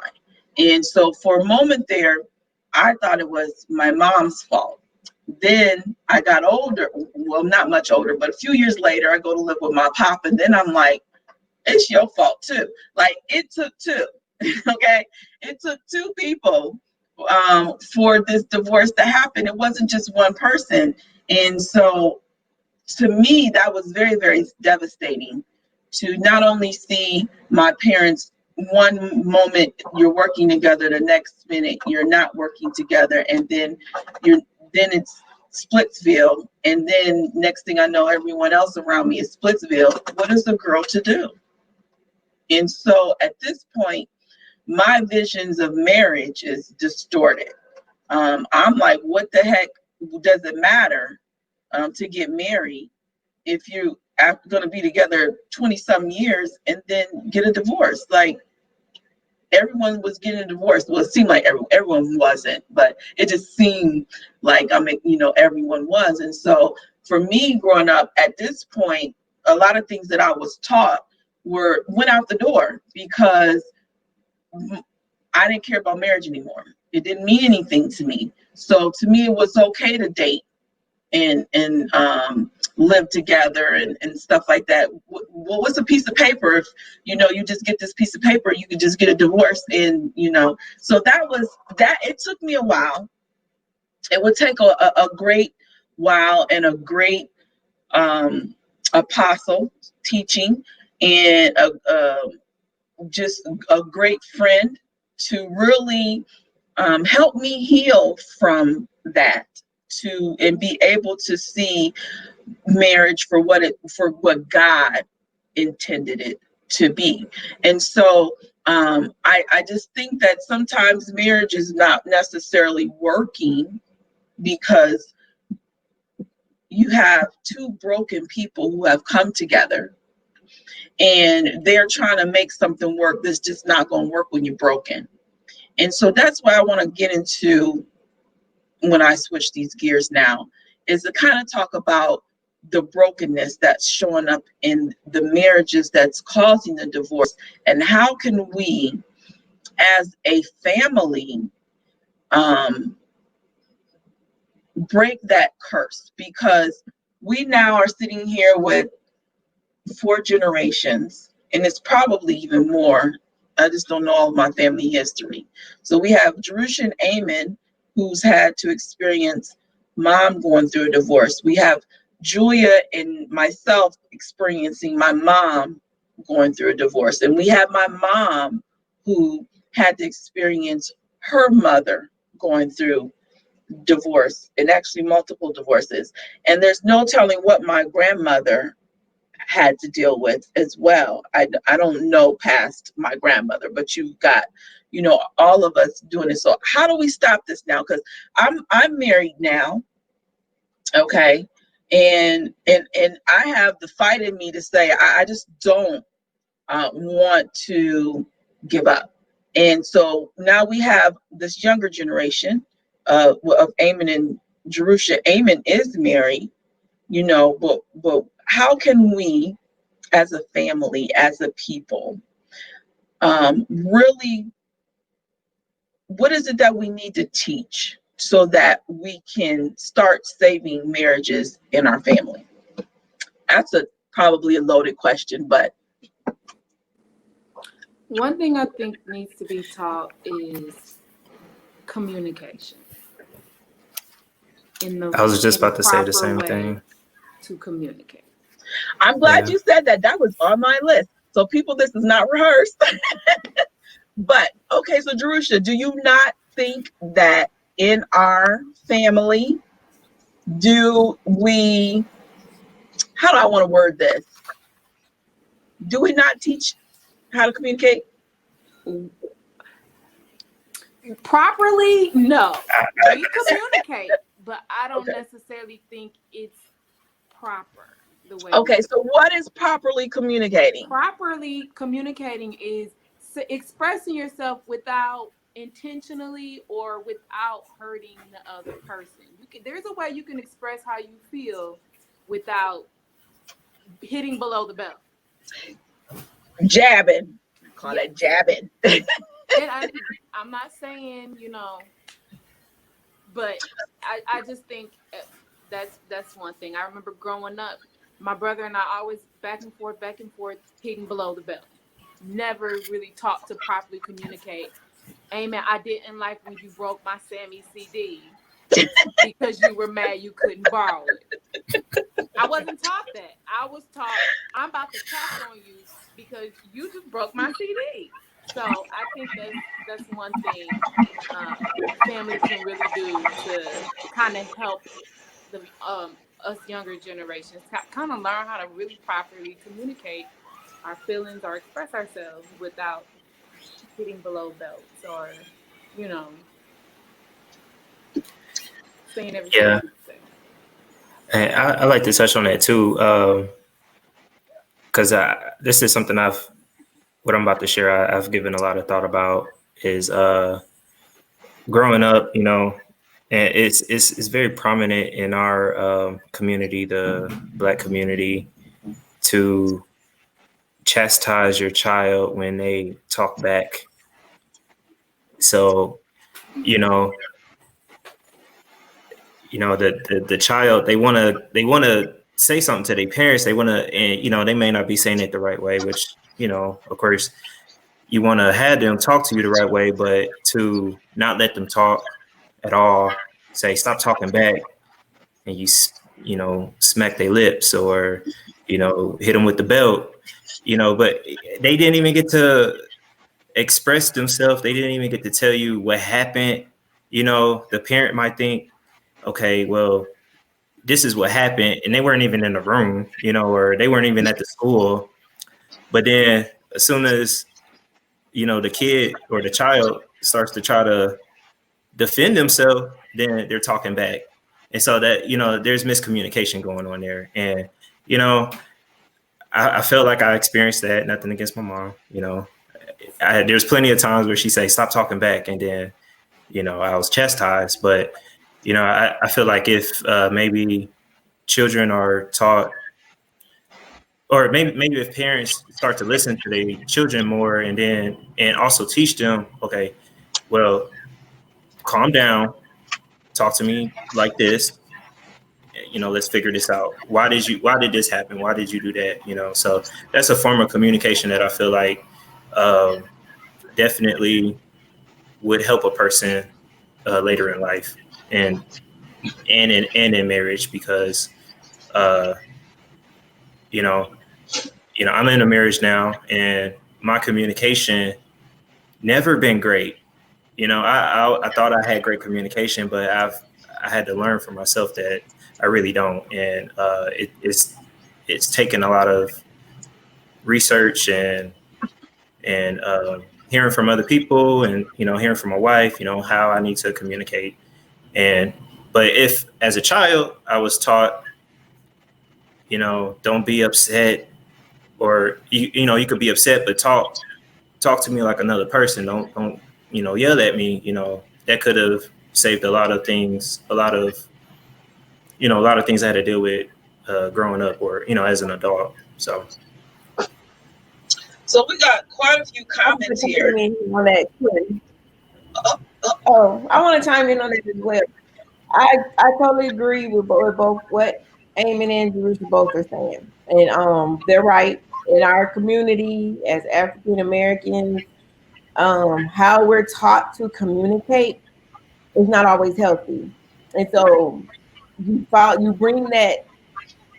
And so for a moment there, I thought it was my mom's fault. Then I got older, well, not much older, but a few years later, I go to live with my pop. And then I'm like, it's your fault too. Like, it took two. Okay, it took two people for this divorce to happen. It wasn't just one person. And so to me, that was very, very devastating to not only see my parents, one moment you're working together, the next minute you're not working together, and then it's Splitsville, and then next thing I know, everyone else around me is Splitsville. What is a girl to do? And so at this point, my visions of marriage is distorted. I'm like, what the heck does it matter to get married if you are going to be together 20 some years and then get a divorce? Like, everyone was getting a divorce. Well, it seemed like everyone wasn't, but it just seemed like, everyone was. And so for me growing up at this point, a lot of things that I was taught went out the door because I didn't care about marriage anymore. It didn't mean anything to me. So to me, it was okay to date and live together and stuff like that. What's a piece of paper if you just get this piece of paper, you could just get a divorce, and so that was that. It took me a while. It would take a great while and a great apostle teaching and just a great friend to really help me heal from that, and be able to see marriage for what God intended it to be. And so I just think that sometimes marriage is not necessarily working because you have two broken people who have come together and they're trying to make something work that's just not going to work when you're broken. And so that's why I want to get into, when I switch these gears now, is to kind of talk about the brokenness that's showing up in the marriages that's causing the divorce, and how can we as a family break that curse, because we now are sitting here with 4 generations, and it's probably even more. I just don't know all of my family history. So we have Jerusha and Amen, who's had to experience mom going through a divorce. We have Julia and myself experiencing my mom going through a divorce. And we have my mom who had to experience her mother going through divorce, and actually multiple divorces. And there's no telling what my grandmother had to deal with as well. I don't know past my grandmother, but you've got, all of us doing it. So how do we stop this now? Because I'm married now, okay, and I have the fight in me to say I just don't want to give up. And so now we have this younger generation of Eamon and Jerusha. Eamon is married, but how can we as a family, as a people, really, what is it that we need to teach so that we can start saving marriages in our family? That's probably a loaded question, but one thing I think needs to be taught is communication. I was just about to say the same thing. To communicate. I'm glad you said that. That was on my list. So people, this is not rehearsed. But okay, so Jerusha, do you not think that in our family, do we, how do I want to word this? Do we not teach how to communicate? Properly? No. We communicate, but I don't necessarily think it's proper the way. Okay, so what is properly communicating? Properly communicating is expressing yourself without intentionally or without hurting the other person. There's a way you can express how you feel without hitting below the belt. Jabbing. Call that jabbing. And I'm not saying, but I just think that's one thing. I remember growing up, my brother and I always back and forth, hitting below the belt. Never really taught to properly communicate. Amen. I didn't like when you broke my Sammy CD because you were mad you couldn't borrow it. I wasn't taught that. I was taught I'm about to tap on you because you just broke my CD. So I think that's one thing families can really do to kind of help the us younger generations kind of learn how to really properly communicate our feelings or express ourselves without hitting below belts or, saying everything. Yeah. And I like to touch on that too, because this is something what I'm about to share, I've given a lot of thought about is growing up, and it's very prominent in our community, the Black community, to chastise your child when they talk back. So, the child, they want to say something to their parents. They want to, and they may not be saying it the right way, which, of course, you want to have them talk to you the right way, but to not let them talk at all, say, stop talking back, and you smack their lips or, hit them with the belt, but they didn't even get to express themselves. They didn't even get to tell you what happened. The parent might think, okay, well, this is what happened. And they weren't even in the room, or they weren't even at the school. But then as soon as, the kid or the child starts to try to defend themselves, then they're talking back. And so that, there's miscommunication going on there. And, I felt like I experienced that. Nothing against my mom, there's plenty of times where she say, stop talking back. And then, I was chastised. But, I feel like if maybe children are taught, or maybe if parents start to listen to their children more, and also teach them, okay, well, calm down, talk to me like this, let's figure this out. Why did this happen? Why did you do that? So that's a form of communication that I feel like um, definitely would help a person later in life, and in marriage, because uh, you know I'm in a marriage now, and my communication never been great. I thought I had great communication, but I had to learn for myself that I really don't, and it's taken a lot of research and hearing from other people, and hearing from my wife, how I need to communicate. And but if as a child I was taught, don't be upset, or you could be upset, but talk to me like another person. Don't yell at me. That could have saved a lot of things, a lot of things I had to deal with growing up, or as an adult. So we got quite a few comments here. On that. Oh, I want to chime in on that as well. I totally agree with both what Eamon and Jerusha both are saying, and they're right. In our community as African Americans, how we're taught to communicate is not always healthy, and so you bring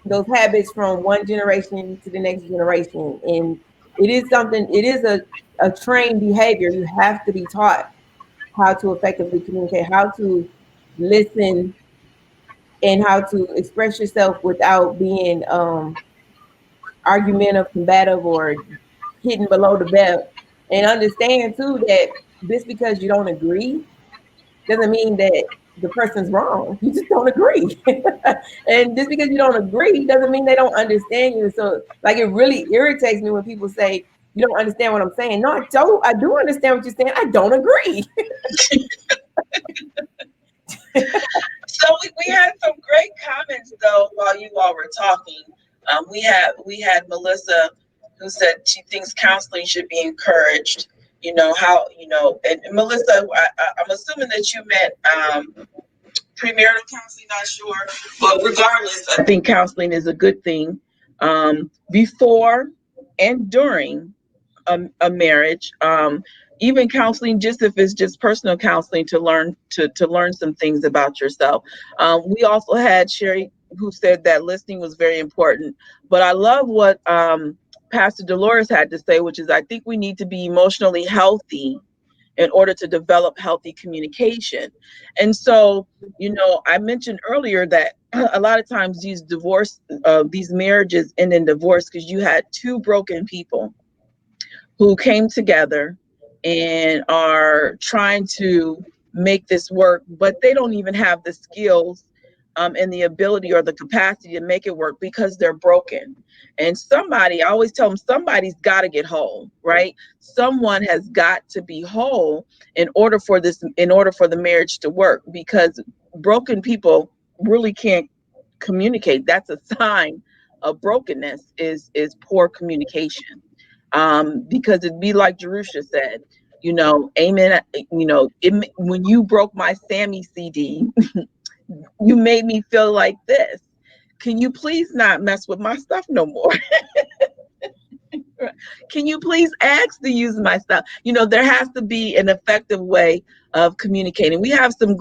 those habits from one generation to the next generation, and it is a trained behavior. You have to be taught how to effectively communicate, how to listen, and how to express yourself without being argumentative, combative, or hitting below the belt. And understand too that just because you don't agree doesn't mean that the person's wrong. You just don't agree. And just because you don't agree doesn't mean they don't understand you. So like, it really irritates me when people say, you don't understand what I'm saying. No, I don't. I do understand what you're saying. I don't agree. So we had some great comments though while you all were talking. We had Melissa, who said she thinks counseling should be encouraged. And Melissa, I'm assuming that you meant premarital counseling. Not sure, but regardless, I think counseling is a good thing before and during a marriage. Even counseling, just if it's just personal counseling to learn to learn some things about yourself. We also had Sherry, who said that listening was very important. But I love what Pastor Dolores had to say, which is I think we need to be emotionally healthy in order to develop healthy communication. And so, I mentioned earlier that a lot of times these marriages end in divorce because you had two broken people who came together and are trying to make this work, but they don't even have the skills and the ability or the capacity to make it work because they're broken. And I always tell them, somebody's got to get whole, right? Someone has got to be whole in order for the marriage to work, because broken people really can't communicate. That's a sign of brokenness, is poor communication. Because it'd be like Jerusha said, amen. When you broke my Sammy CD, you made me feel like this. Can you please not mess with my stuff no more? Can you please ask to use my stuff? There has to be an effective way of communicating. We have some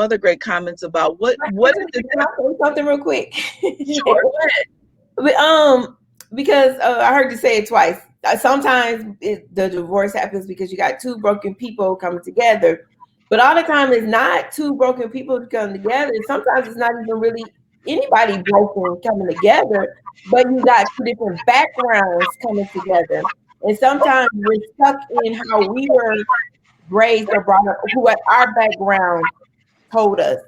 other great comments about what is this? Can I say something real quick? Sure, go ahead. Because I heard you say it twice. Sometimes the divorce happens because you got two broken people coming together, but all the time it's not two broken people coming together. Sometimes it's not even really anybody broken coming together, but you got two different backgrounds coming together. And sometimes we're stuck in how we were raised or brought up, what our background told us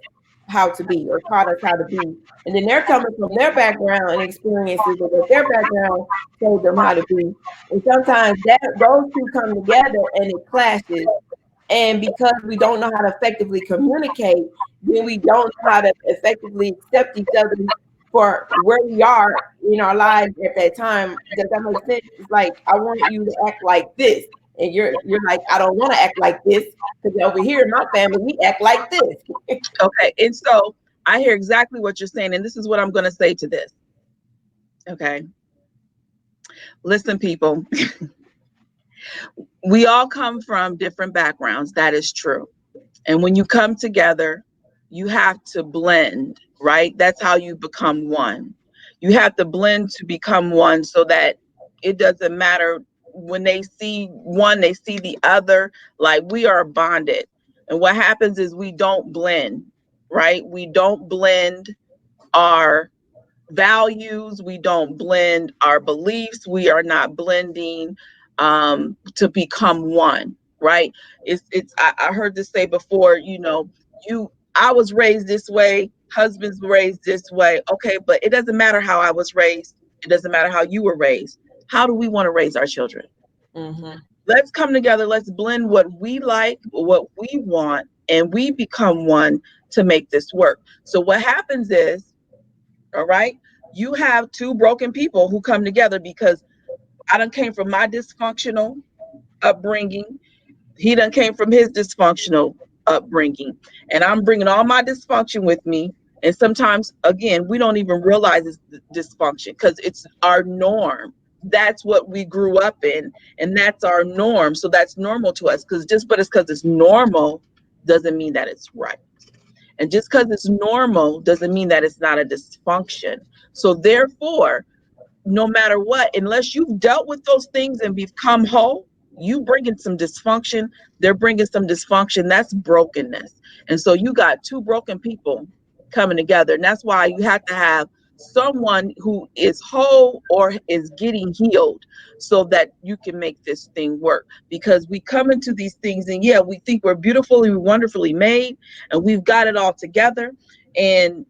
how to be or taught us how to be. And then they're coming from their background and experiences of what their background told them how to be. And sometimes those two come together and it clashes. And because we don't know how to effectively communicate, then we don't know how to effectively accept each other's for where we are in our lives at that time. Does that make sense? It's like I want you to act like this, and you're like, I don't want to act like this because over here in my family we act like this. Okay. And so I hear exactly what you're saying. And this is what I'm going to say to this. Okay. Listen, people, we all come from different backgrounds. That is true. And when you come together, you have to blend, right? That's how you become one. You have to blend to become one so that it doesn't matter when they see one, they see the other, like we are bonded. And what happens is we don't blend, right? We don't blend our values, we don't blend our beliefs, we are not blending to become one, right? I heard this say before, you I was raised this way, husbands were raised this way. Okay, but it doesn't matter how I was raised, it doesn't matter how you were raised. How do we want to raise our children? Mm-hmm. Let's come together, let's blend what we like, what we want, and we become one to make this work. So what happens is, all right, you have two broken people who come together because I done came from my dysfunctional upbringing. He done came from his dysfunctional upbringing. And I'm bringing all my dysfunction with me. And sometimes, again, we don't even realize it's dysfunction because it's our norm. That's what we grew up in. And that's our norm. So that's normal to us because but it's because it's normal doesn't mean that it's right. And just because it's normal doesn't mean that it's not a dysfunction. So therefore, no matter what, unless you've dealt with those things and become whole, you bringing some dysfunction, they're bringing some dysfunction. That's brokenness. And so you got two broken people coming together. And that's why you have to have someone who is whole or is getting healed so that you can make this thing work. Because we come into these things and yeah, we think we're beautifully, wonderfully made and we've got it all together. And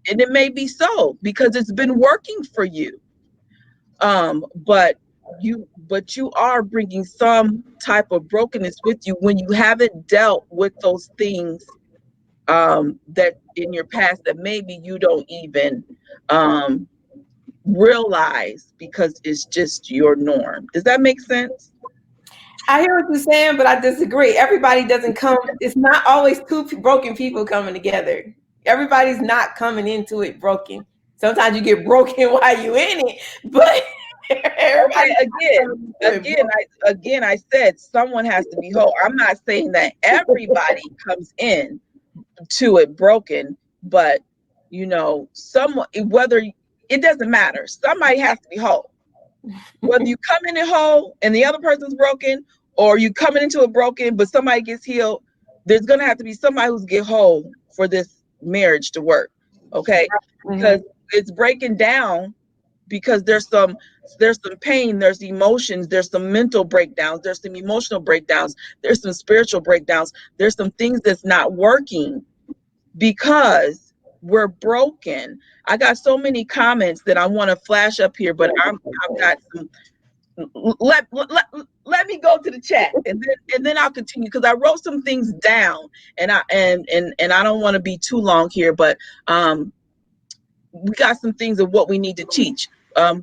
it may be so because it's been working for you. But you are bringing some type of brokenness with you when you haven't dealt with those things that in your past that maybe you don't even um, realize because it's just your norm. Does that make sense? I hear what you're saying, but I disagree. Everybody doesn't come. It's not always broken people coming together. Everybody's not coming into it broken. Sometimes you get broken while you in it, but Okay, everybody's not again, coming into it broken. I said someone has to be whole. I'm not saying that everybody comes in to it broken, but someone, whether it doesn't matter, somebody has to be whole. Whether you come in it whole and the other person's broken, or you coming into it broken but somebody gets healed, there's gonna have to be somebody who's get whole for this marriage to work. Okay, because Mhm. it's breaking down because there's some pain, there's emotions, there's some mental breakdowns, there's some emotional breakdowns, there's some spiritual breakdowns, there's some things that's not working because we're broken. I got so many comments that I want to flash up here, but I've got some. Let me go to the chat and then I'll continue because I wrote some things down and I don't want to be too long here, but we got some things of what we need to teach.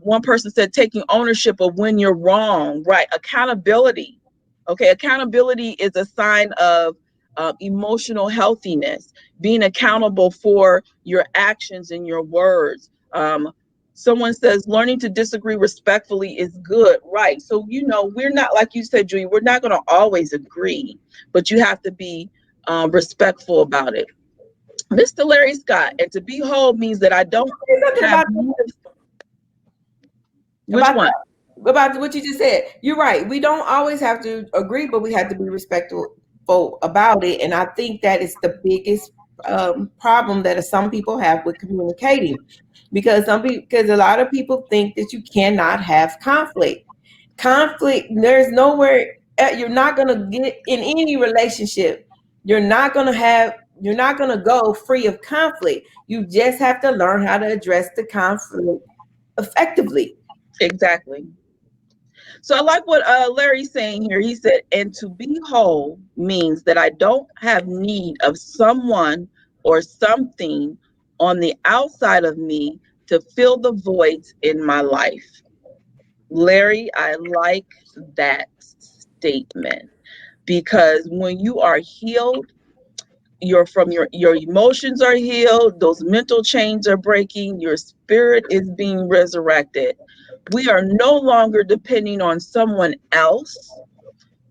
One person said taking ownership of when you're wrong, right? Accountability. Okay, accountability is a sign of emotional healthiness, being accountable for your actions and your words. Someone says learning to disagree respectfully is good, right? So, we're not, like you said, Julie, we're not going to always agree, but you have to be respectful about it. Mr. Larry Scott, and to be whole means that I don't Say something have about which one? what you just said. You're right. We don't always have to agree, but we have to be respectful about it. And I think that is the biggest problem that some people have with communicating, because because a lot of people think that you cannot have conflict. Conflict. There's nowhere. You're not gonna get in any relationship. You're not gonna have. You're not gonna go free of conflict. You just have to learn how to address the conflict effectively. Exactly. So I like what Larry's saying here. He said, and to be whole means that I don't have need of someone or something on the outside of me to fill the voids in my life. Larry, I like that statement because when you are healed, your emotions are healed, those mental chains are breaking, your spirit is being resurrected. We are no longer depending on someone else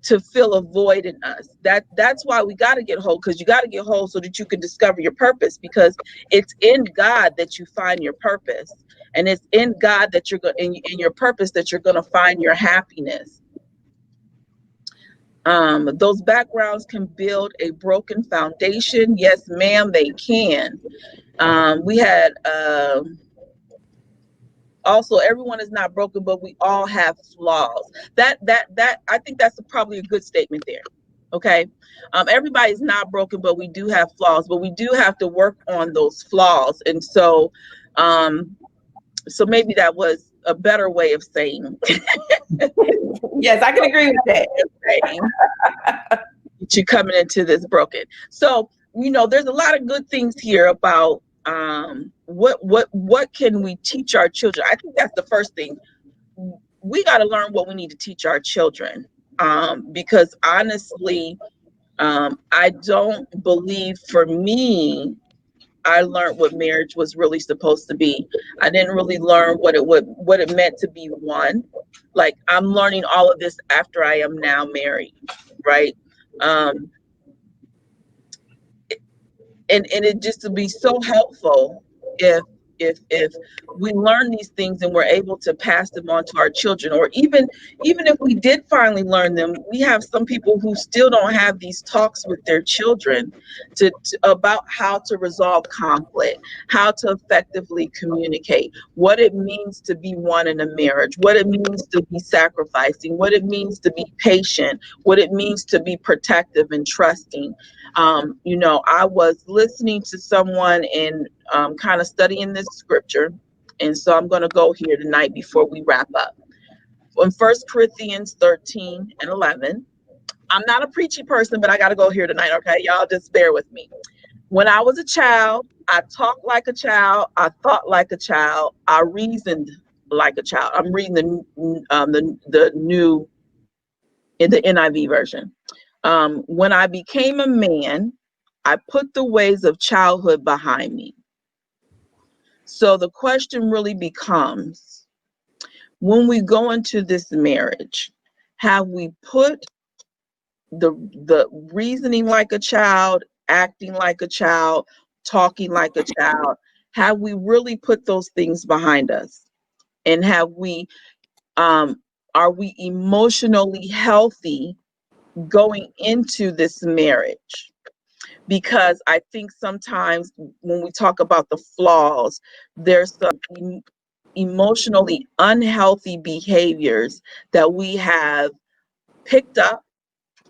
to fill a void in us. That's why we got to get whole, because you got to get whole so that you can discover your purpose, because it's in God that you find your purpose, and it's in God that you're going in your purpose that you're going to find your happiness. Those backgrounds can build a broken foundation. Yes, ma'am, they can. We had also, everyone is not broken, but we all have flaws. That I think that's probably a good statement there. Okay, everybody's not broken, but we do have flaws. But we do have to work on those flaws, and um, so maybe that was a better way of saying. Yes, I can agree with that. You coming into this broken. So there's a lot of good things here about what can we teach our children. I think that's the first thing. We got to learn what we need to teach our children, because honestly, I don't believe, for me, I learned what marriage was really supposed to be. I didn't really learn what it meant to be one. Like, I'm learning all of this after I am now married, right? Um, and it just to be so helpful if we learn these things and we're able to pass them on to our children, or even if we did finally learn them, we have some people who still don't have these talks with their children about how to resolve conflict, how to effectively communicate, what it means to be one in a marriage, what it means to be sacrificing, what it means to be patient, what it means to be protective and trusting. I was listening to someone and kind of studying this scripture. And so I'm going to go here tonight before we wrap up. In 1 Corinthians 13 and 11, I'm not a preachy person, but I got to go here tonight. Okay, y'all just bear with me. When I was a child, I talked like a child. I thought like a child. I reasoned like a child. I'm reading the new in the NIV version. When I became a man, I put the ways of childhood behind me. So the question really becomes, when we go into this marriage, have we put the reasoning like a child, acting like a child, talking like a child, have we really put those things behind us? And are we emotionally healthy going into this marriage? Because I think sometimes when we talk about the flaws, there's some emotionally unhealthy behaviors that we have picked up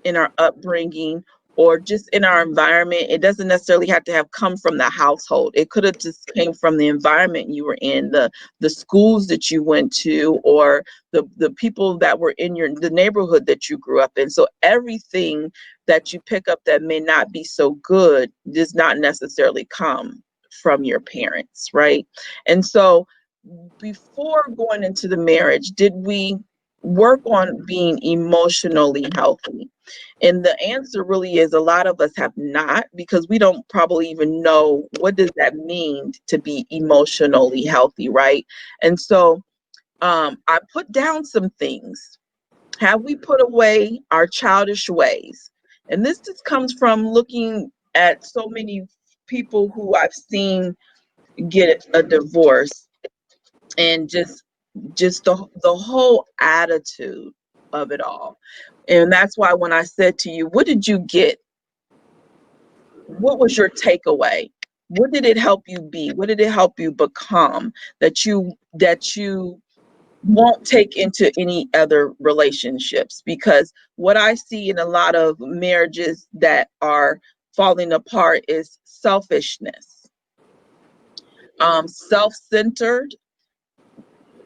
in our upbringing or just in our environment. It doesn't necessarily have to have come from the household. It could have just came from the environment you were in, the schools that you went to, or the people that were in the neighborhood that you grew up in. So everything that you pick up that may not be so good does not necessarily come from your parents, right? And so before going into the marriage, did we work on being emotionally healthy? And the answer really is a lot of us have not, because we don't probably even know what does that mean to be emotionally healthy, right? And so I put down some things. Have we put away our childish ways? And this just comes from looking at so many people who I've seen get a divorce, and just the whole attitude of it all. And that's why when I said to you, what did you get? What was your takeaway? What did it help you be? What did it help you become that you won't take into any other relationships? Because what I see in a lot of marriages that are falling apart is selfishness, self-centered,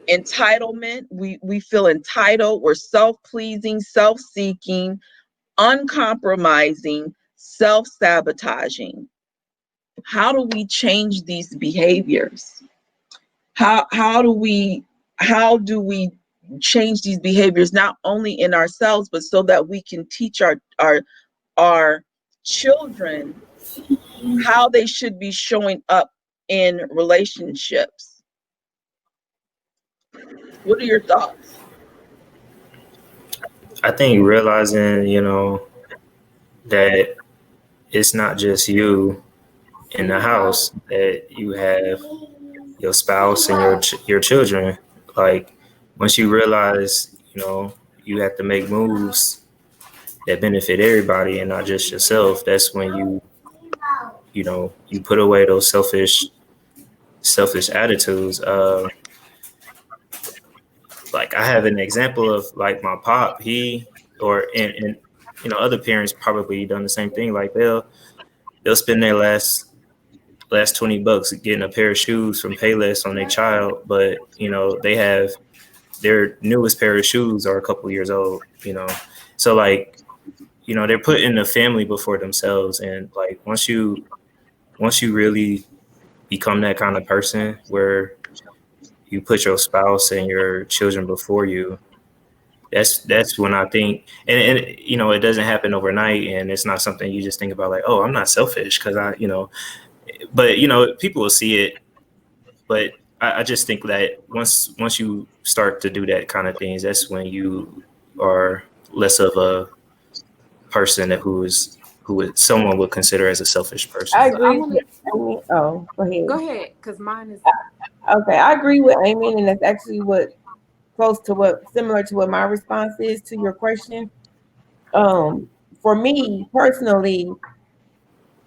entitlement. We feel entitled. We're self-pleasing, self-seeking, uncompromising, self-sabotaging. How do we change these behaviors? how do we change these behaviors, not only in ourselves, but so that we can teach our children how they should be showing up in relationships? What are your thoughts? I think realizing, that it's not just you in the house, that you have your spouse and your children. Like once you realize, you have to make moves that benefit everybody and not just yourself, that's when you put away those selfish attitudes. Like I have an example of like my pop, and other parents probably done the same thing. Like they'll spend their last $20 getting a pair of shoes from Payless on their child, but they have their newest pair of shoes are a couple years old. So like they're putting the family before themselves, and like once you really become that kind of person where you put your spouse and your children before you, that's when I think, and it doesn't happen overnight, and it's not something you just think about like, oh, I'm not selfish because but people will see it. But I just think that once you start to do that kind of things, that's when you are less of a person who someone would consider as a selfish person. I So I agree want with to Amy. Oh, go ahead. go ahead because mine is Okay, I agree with Amy, and that's actually what close to what similar to what my response is to your question. Um, for me personally,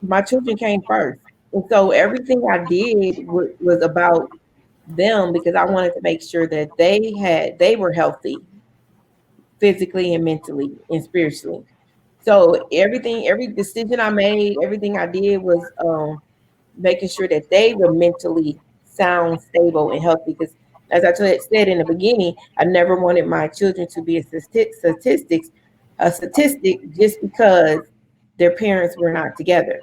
my children came first, and so everything I did was about them because I wanted to make sure that they were healthy physically and mentally and spiritually. So every decision I made, everything I did was making sure that they were mentally sound, stable, and healthy. Because as I said in the beginning, I never wanted my children to be a statistic just because their parents were not together.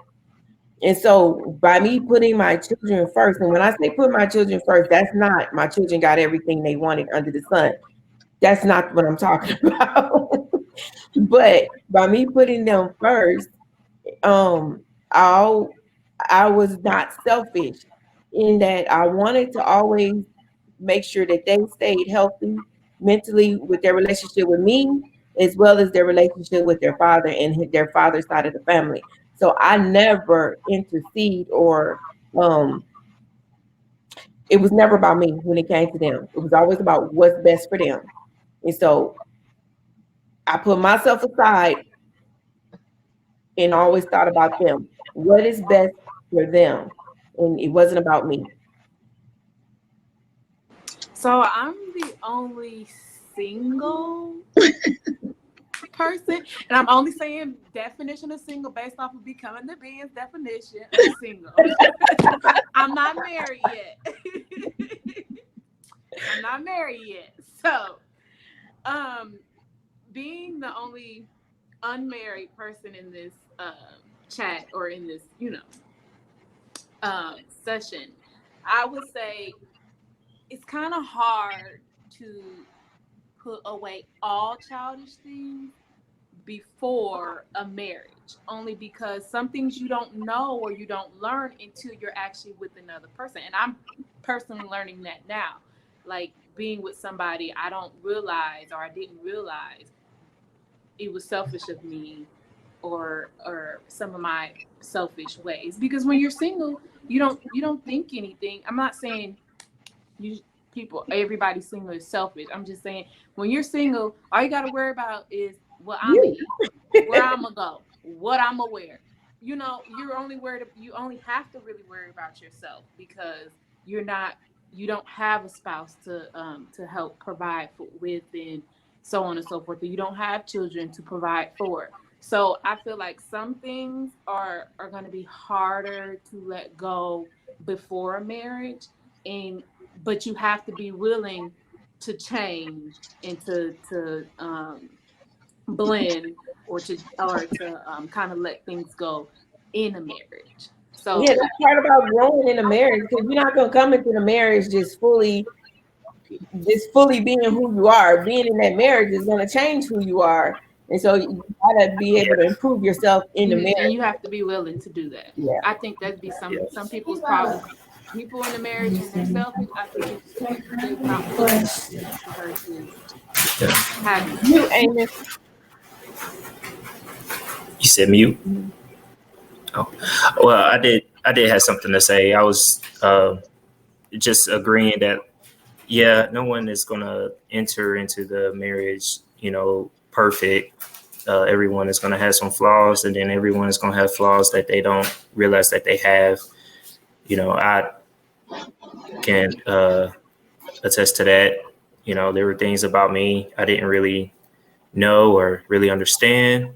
And so by me putting my children first, and when I say put my children first, that's not my children got everything they wanted under the sun. That's not what I'm talking about. But by me putting them first, um, I I was not selfish in that I wanted to always make sure that they stayed healthy mentally with their relationship with me, as well as their relationship with their father and their father's side of the family. So I never intercede or um, it was never about me when it came to them. It was always about what's best for them. And so I put myself aside and always thought about them. What is best for them? And it wasn't about me. so I'm the only single person, and I'm only saying definition of single based off of Becoming the Being's definition of single. I'm not married yet. I'm not married yet. So, um, being the only unmarried person in this chat or in this, session, I would say it's kind of hard to put away all childish things before a marriage, only because some things you don't know or you don't learn until you're actually with another person. And I'm personally learning that now. Like being with somebody I don't realize or I didn't realize it was selfish of me or some of my selfish ways. Because when you're single, you don't think anything. I'm not saying you everybody single is selfish. I'm just saying when you're single, all you got to worry about is what I'm gonna You. eat, where I'm gonna go, what I'm gonna wear. You're only worried. You only have to really worry about yourself because you're not. You don't have a spouse to help provide with and so on and so forth. You don't have children to provide for. So I feel like some things are going to be harder to let go before a marriage, and but you have to be willing to change and to blend or to kind of let things go in a marriage. Yeah, So that's part about growing in a marriage, because you're not gonna come into the marriage just fully being who you are. Being in that marriage is gonna change who you are, and so you gotta be able to improve yourself in the and marriage. you have to be willing to do that. Yeah. I think that'd be Yeah. some people's problem. People in the marriage and they're selfish. I think it's they're not willing versus Yeah. having to. You, Amy. You said mute. Oh, well, I did have something to say. I was just agreeing that yeah, no one is gonna enter into the marriage, perfect. Everyone is gonna have some flaws, and then everyone is gonna have flaws that they don't realize that they have. I can attest to that. There were things about me I didn't really know or really understand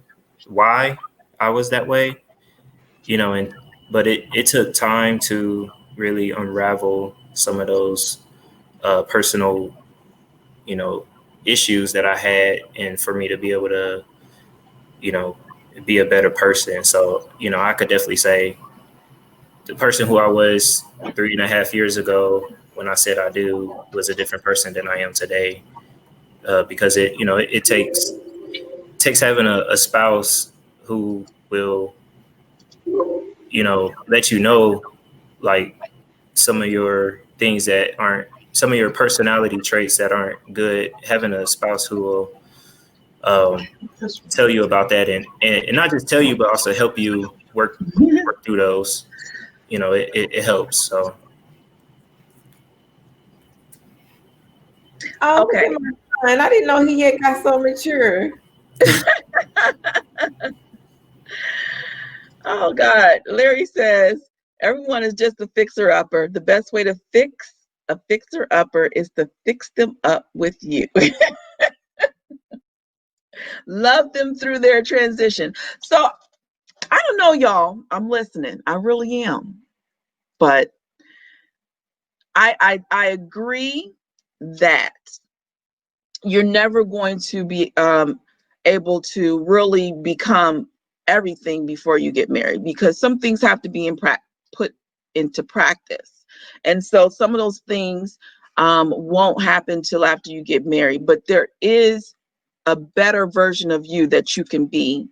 why I was that way. And but it took time to really unravel some of those personal, you know, issues that I had, and for me to be able to, you know, be a better person. So, I could definitely say the person who I was 3.5 years ago when I said I do was a different person than I am today. Because it takes having a spouse who will, let you know, like, some of your things that aren't, some of your personality traits that aren't good. Having a spouse who will um, tell you about that, and not just tell you, but also help you work through those. It helps. So Oh, look Okay. at my son. I didn't know he had got so mature. Oh God. Larry says everyone is just a fixer upper. The best way to fix a fixer upper is to fix them up with you. Love them through their transition. So I don't know, y'all. I'm listening. I really am. But I agree that you're never going to be able to really become everything before you get married, because some things have to be put into practice, and so some of those things won't happen till after you get married. But there is a better version of you that you can be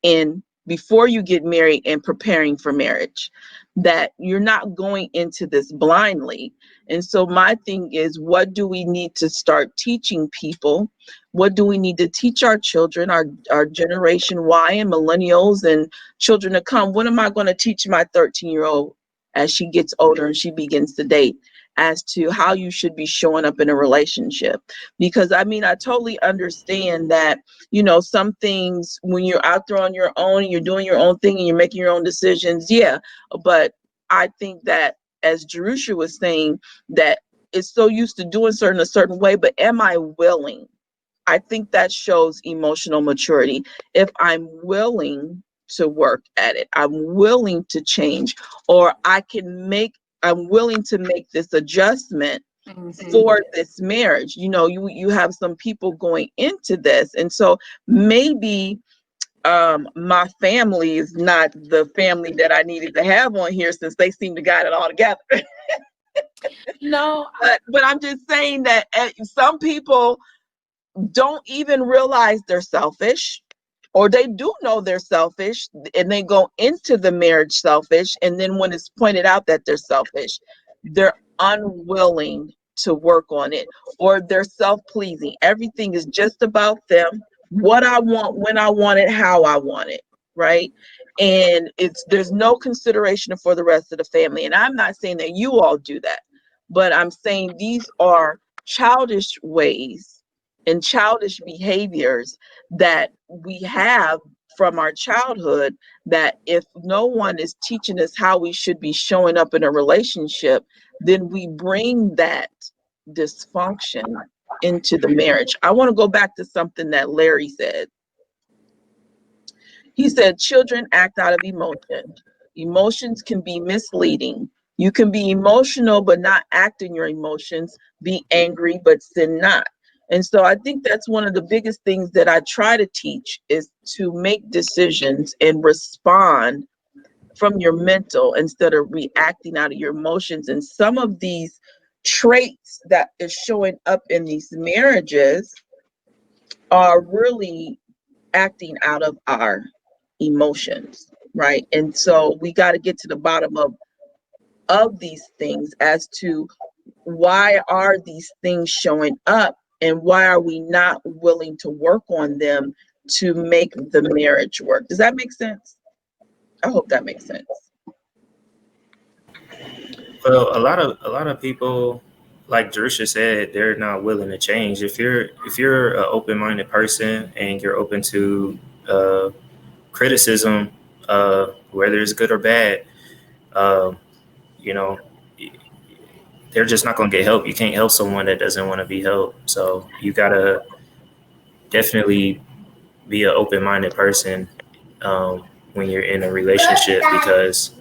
in before you get married and preparing for marriage, that you're not going into this blindly. And so my thing is, what do we need to start teaching people? What do we need to teach our children, our generation Y and millennials and children to come? What am I going to teach my 13-year-old as she gets older and she begins to date, as to how you should be showing up in a relationship? Because I mean, I totally understand that, some things when you're out there on your own and you're doing your own thing and you're making your own decisions, yeah. But I think that, as Jerusha was saying, that it's so used to doing a certain way, but am I willing? I think that shows emotional maturity. If I'm willing to work at it, I'm willing to change, or I'm willing to make this adjustment for this marriage. You have some people going into this, and so maybe my family is not the family that I needed to have on here, since they seem to got it all together. No, But I'm just saying that some people don't even realize they're selfish, or they do know they're selfish, and they go into the marriage selfish, and then when it's pointed out that they're selfish, they're unwilling to work on it, or they're self-pleasing. Everything is just about them, what I want, when I want it, how I want it, right? And there's no consideration for the rest of the family. And I'm not saying that you all do that, but I'm saying these are childish ways and childish behaviors that we have from our childhood, that if no one is teaching us how we should be showing up in a relationship, then we bring that dysfunction into the marriage. I want to go back to something that Larry said. He said children act out of emotion. Emotions can be misleading. You can be emotional but not act in your emotions, be angry but sin not. And so I think that's one of the biggest things that I try to teach, is to make decisions and respond from your mental instead of reacting out of your emotions. And some of these traits that is showing up in these marriages are really acting out of our emotions, right? And so we got to get to the bottom of these things as to why are these things showing up and why are we not willing to work on them to make the marriage work. Does that make sense? I hope that makes sense. Well, a lot of people, like Jerusha said, they're not willing to change. If you're an open-minded person and you're open to criticism, whether it's good or bad, um, you know, they're just not going to get help. You can't help someone that doesn't want to be helped. So you gotta definitely be an open-minded person when you're in a relationship because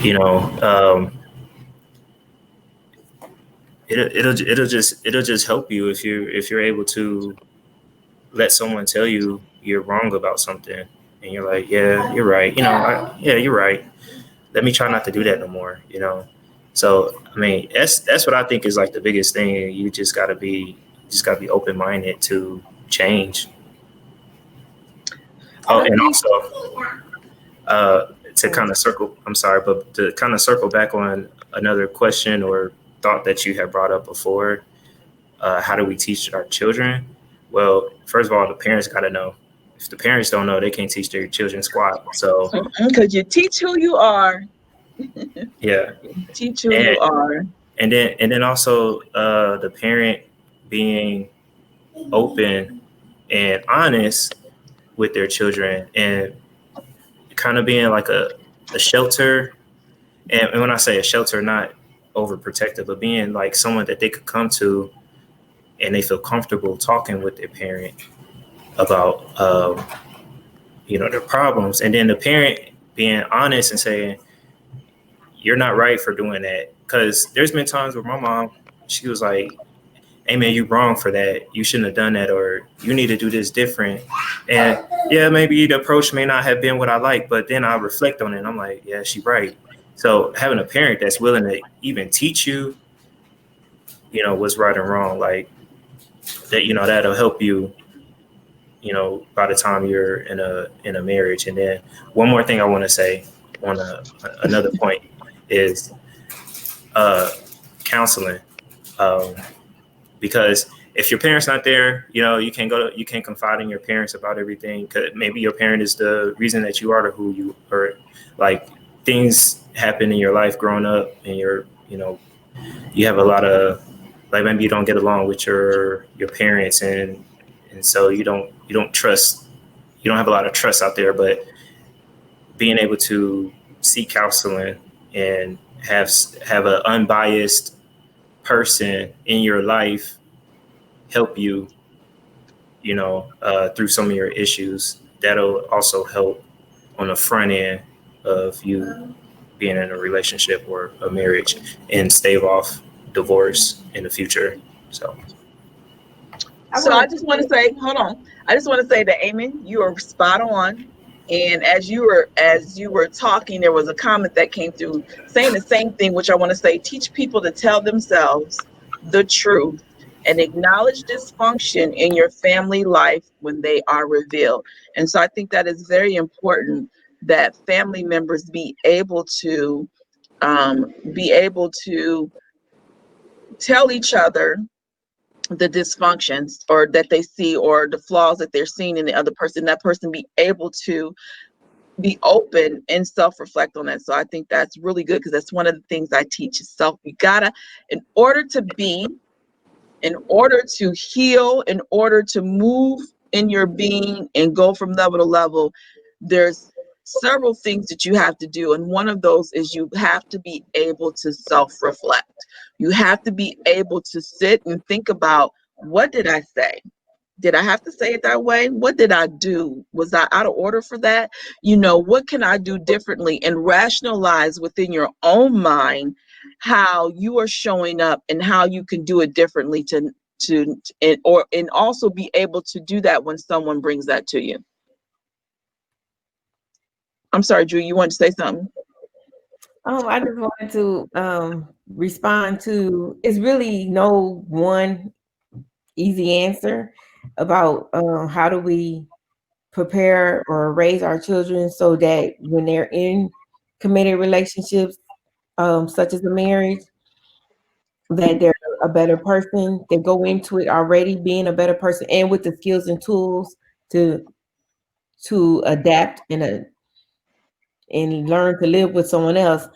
you know it'll just help you if you're able to let someone tell you you're wrong about something and you're like, yeah, you're right, yeah, you're right, let me try not to do that no more, so I mean that's what I think is like the biggest thing. You just gotta be open-minded to change. Oh, and also to kind of circle, I'm sorry, but to kind of circle back on another question or thought that you had brought up before, how do we teach our children? Well, first of all, the parents got to know. If the parents don't know, they can't teach their children squat. So, Because you teach who you are. yeah. Teach who And, you are. and then also the parent being open and honest with their children and kind of being like a shelter. And when I say a shelter, not overprotective, but being like someone that they could come to and they feel comfortable talking with their parent about, their problems. And then the parent being honest and saying, you're not right for doing that. Because there's been times where my mom, she was like, hey man, you wrong for that. You shouldn't have done that, or you need to do this different. And yeah, maybe the approach may not have been what I like, but then I reflect on it and I'm like, yeah, she's right. So having a parent that's willing to even teach you, what's right and wrong, like that, that'll help you, by the time you're in a marriage. And then one more thing I want to say on another point is uh, counseling. Um, because if your parents not there, you can't confide in your parents about everything. Cause maybe your parent is the reason that you are to who you are. Like things happen in your life growing up, and you have a lot of, like, maybe you don't get along with your parents, and so you don't have a lot of trust out there. But being able to seek counseling and have an unbiased person in your life help you, through some of your issues, that'll also help on the front end of you being in a relationship or a marriage and stave off divorce in the future. So I just want to say, hold on. I just want to say that, Amen, you are spot on. And as you were talking, there was a comment that came through saying the same thing, which I want to say: teach people to tell themselves the truth and acknowledge dysfunction in your family life when they are revealed. And so I think that is very important that family members be able to tell each other the dysfunctions or that they see or the flaws that they're seeing in the other person, that person be able to be open and self-reflect on that. So I think that's really good because that's one of the things I teach is self. You gotta, in order to heal, in order to move in your being and go from level to level, there's several things that you have to do. And one of those is you have to be able to self-reflect. You have to be able to sit and think about, what did I say? Did I have to say it that way? What did I do? Was I out of order for that? What can I do differently? And rationalize within your own mind how you are showing up and how you can do it differently and also be able to do that when someone brings that to you. I'm sorry, Drew, you want to say something? I just wanted to respond to, it's really no one easy answer about how do we prepare or raise our children so that when they're in committed relationships, such as a marriage, that they're a better person. They go into it already being a better person and with the skills and tools to adapt and learn to live with someone else.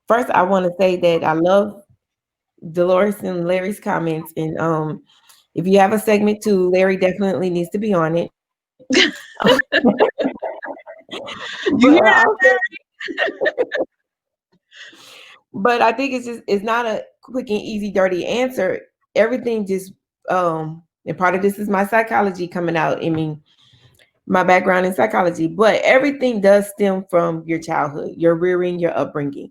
First, I want to say that I love Dolores and Larry's comments, and if you have a segment too, Larry definitely needs to be on it. You But hear that? but I think it's not a quick and easy, dirty answer. Everything just and part of this is my psychology coming out. I mean, my background in psychology, but everything does stem from your childhood, your rearing, your upbringing,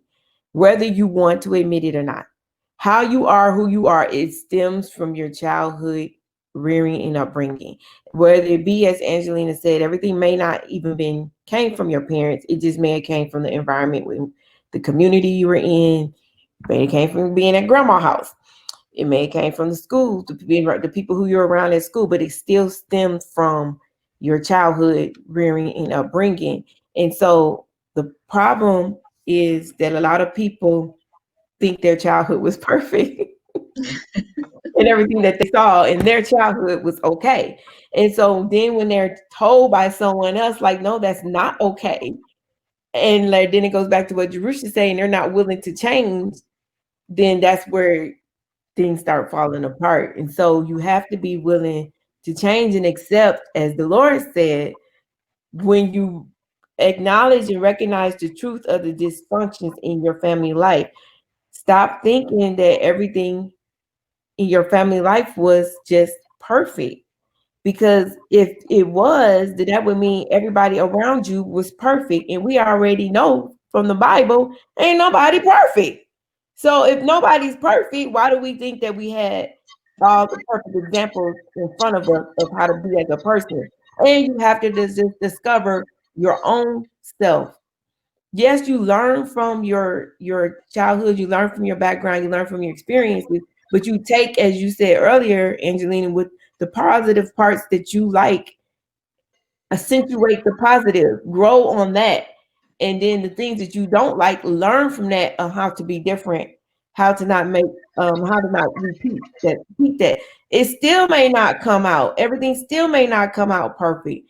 whether you want to admit it or not. How you are, who you are, it stems from your childhood rearing and upbringing. Whether it be, as Angelina said, everything may not even been came from your parents. It just may have came from the environment, with the community you were in. May have came from being at grandma's house. It may have came from the school, the people who you're around at school, but it still stems from your childhood rearing and upbringing. And so the problem is that a lot of people think their childhood was perfect and everything that they saw in their childhood was okay. And so then when they're told by someone else, like, no, that's not okay. And like, then it goes back to what Jerusha's saying, they're not willing to change, then that's where things start falling apart. And so you have to be willing to change and accept, as the Lord said, when you acknowledge and recognize the truth of the dysfunctions in your family life. Stop thinking that everything in your family life was just perfect. Because if it was, then that would mean everybody around you was perfect. And we already know from the Bible, ain't nobody perfect. So if nobody's perfect, why do we think that we had all the perfect examples in front of us of how to be as a person? And you have to just discover your own self. Yes, you learn from your childhood, you learn from your background, you learn from your experiences, but you take, as you said earlier, Angelina, with the positive parts that you like, accentuate the positive, grow on that. And then the things that you don't like, learn from that on how to be different, how to not make, how to not repeat that. It still may not come out. Everything still may not come out perfect,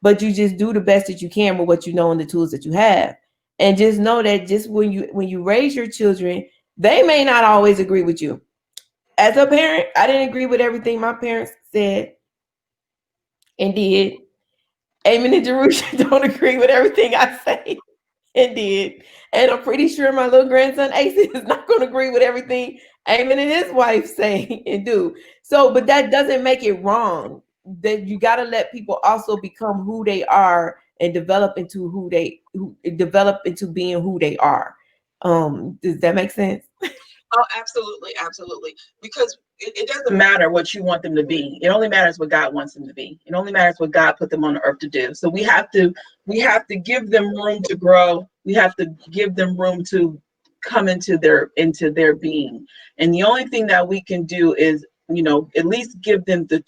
but you just do the best that you can with what you know and the tools that you have. And just know that just when you raise your children, they may not always agree with you. As a parent, I didn't agree with everything my parents said and did. Amen and Jerusalem don't agree with everything I say and did. And I'm pretty sure my little grandson Ace is not going to agree with everything Amen and his wife say and do. So, but that doesn't make it wrong. That you got to let people also become who they are and develop into who develop into being who they are. Does that make sense? Oh, absolutely, absolutely. Because it doesn't matter what you want them to be. It only matters what God wants them to be. It only matters what God put them on the earth to do. So we have to give them room to grow. We have to give them room to come into their being. And the only thing that we can do is, at least give them the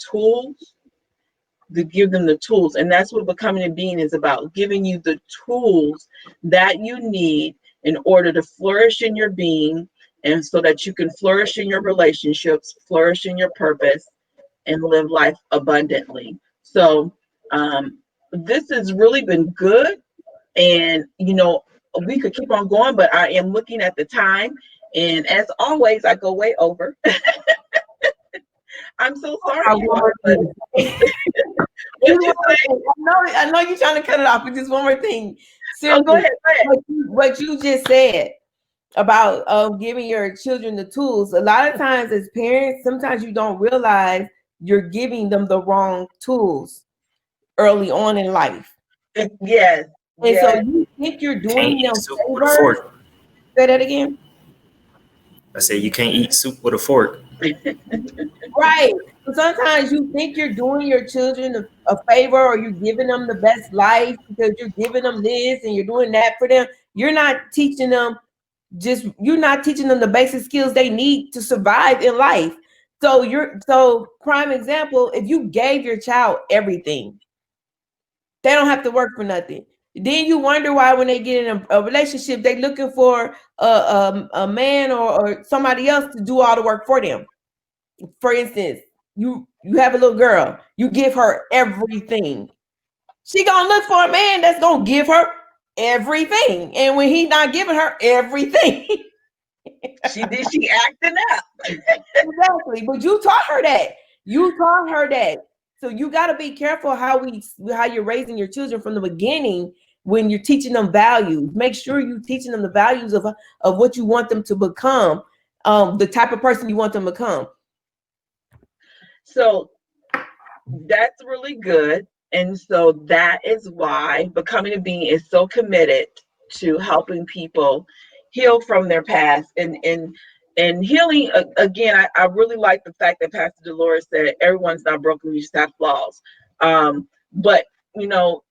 tools. And that's what becoming a being is about, giving you the tools that you need in order to flourish in your being, and so that you can flourish in your relationships, flourish in your purpose, and live life abundantly. So this has really been good. And we could keep on going, but I am looking at the time, and as always I go way over. I'm so sorry, I you all, but what you say? I know you're trying to cut it off, but just one more thing. Oh, go Seriously, ahead, go ahead. what you just said about giving your children the tools. A lot of times as parents, sometimes you don't realize you're giving them the wrong tools early on in life. Yes, And so yes. you think you're Can't doing eat them soup with a favors. fork. Say that again. I said you can't eat soup with a fork. Right. So sometimes you think you're doing your children a favor, or you're giving them the best life because you're giving them this and you're doing that for them. You're not teaching them the basic skills they need to survive in life. So prime example, if you gave your child everything, they don't have to work for nothing. Then you wonder why when they get in a relationship, they're looking for a man or somebody else to do all the work for them. For instance, you have a little girl, you give her everything. She gonna look for a man that's gonna give her everything. And when he's not giving her everything, she acting up. exactly. But you taught her that. You taught her that. So you got to be careful how you're raising your children from the beginning when you're teaching them values. Make sure you're teaching them the values of what you want them to become, the type of person you want them to become. So that's really good. And so that is why Becoming a Being is so committed to helping people heal from their past and healing. Again, I really like the fact that Pastor Dolores said everyone's not broken, we just have flaws. But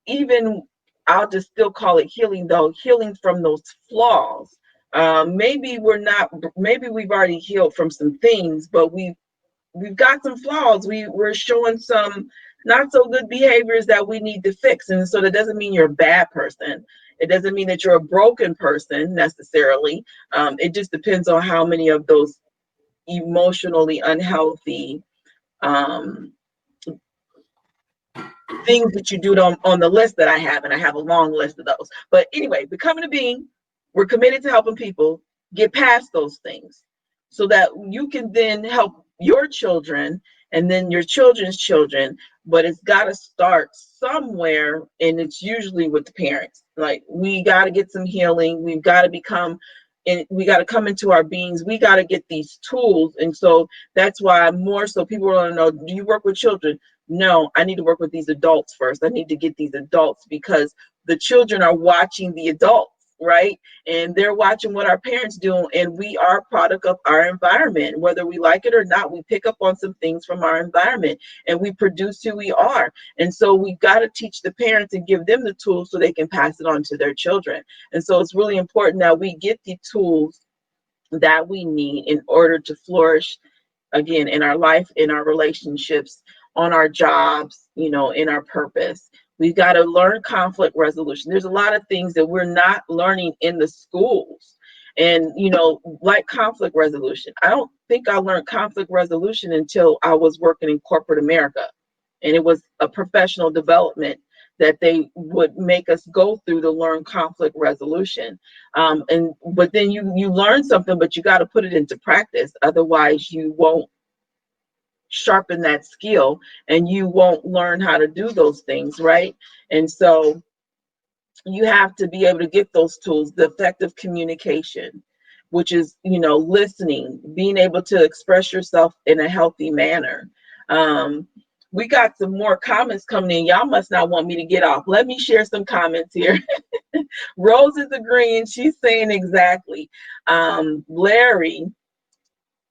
even I'll just still call it healing, though, healing from those flaws. Maybe we've already healed from some things, but we've got some flaws. We're showing some not so good behaviors that we need to fix. And so that doesn't mean you're a bad person. It doesn't mean that you're a broken person necessarily. It just depends on how many of those emotionally unhealthy things that you do on the list that I have. And I have a long list of those. But anyway, Becoming a Being, we're committed to helping people get past those things so that you can then help your children and then your children's children. But it's got to start somewhere, and it's usually with the parents. Like, we got to get some healing. We've got to become, and we got to come into our beings. We got to get these tools. And so that's why more so people want to know, do you work with children? No, I need to work with these adults first. I need to get these adults because the children are watching the adults, right? And they're watching what our parents do, and we are a product of our environment. Whether we like it or not, we pick up on some things from our environment and we produce who we are. And so we've got to teach the parents and give them the tools so they can pass it on to their children. And so it's really important that we get the tools that we need in order to flourish, again, in our life, in our relationships, on our jobs, in our purpose. We've got to learn conflict resolution. There's a lot of things that we're not learning in the schools. And, like conflict resolution. I don't think I learned conflict resolution until I was working in corporate America. And it was a professional development that they would make us go through to learn conflict resolution. But then you learn something, but you got to put it into practice. Otherwise, you won't sharpen that skill and you won't learn how to do those things, right? And so you have to be able to get those tools, the effective communication, which is, listening, being able to express yourself in a healthy manner. We got some more comments coming in. Y'all must not want me to get off. Let me share some comments here. Rose is agreeing. She's saying exactly. Larry,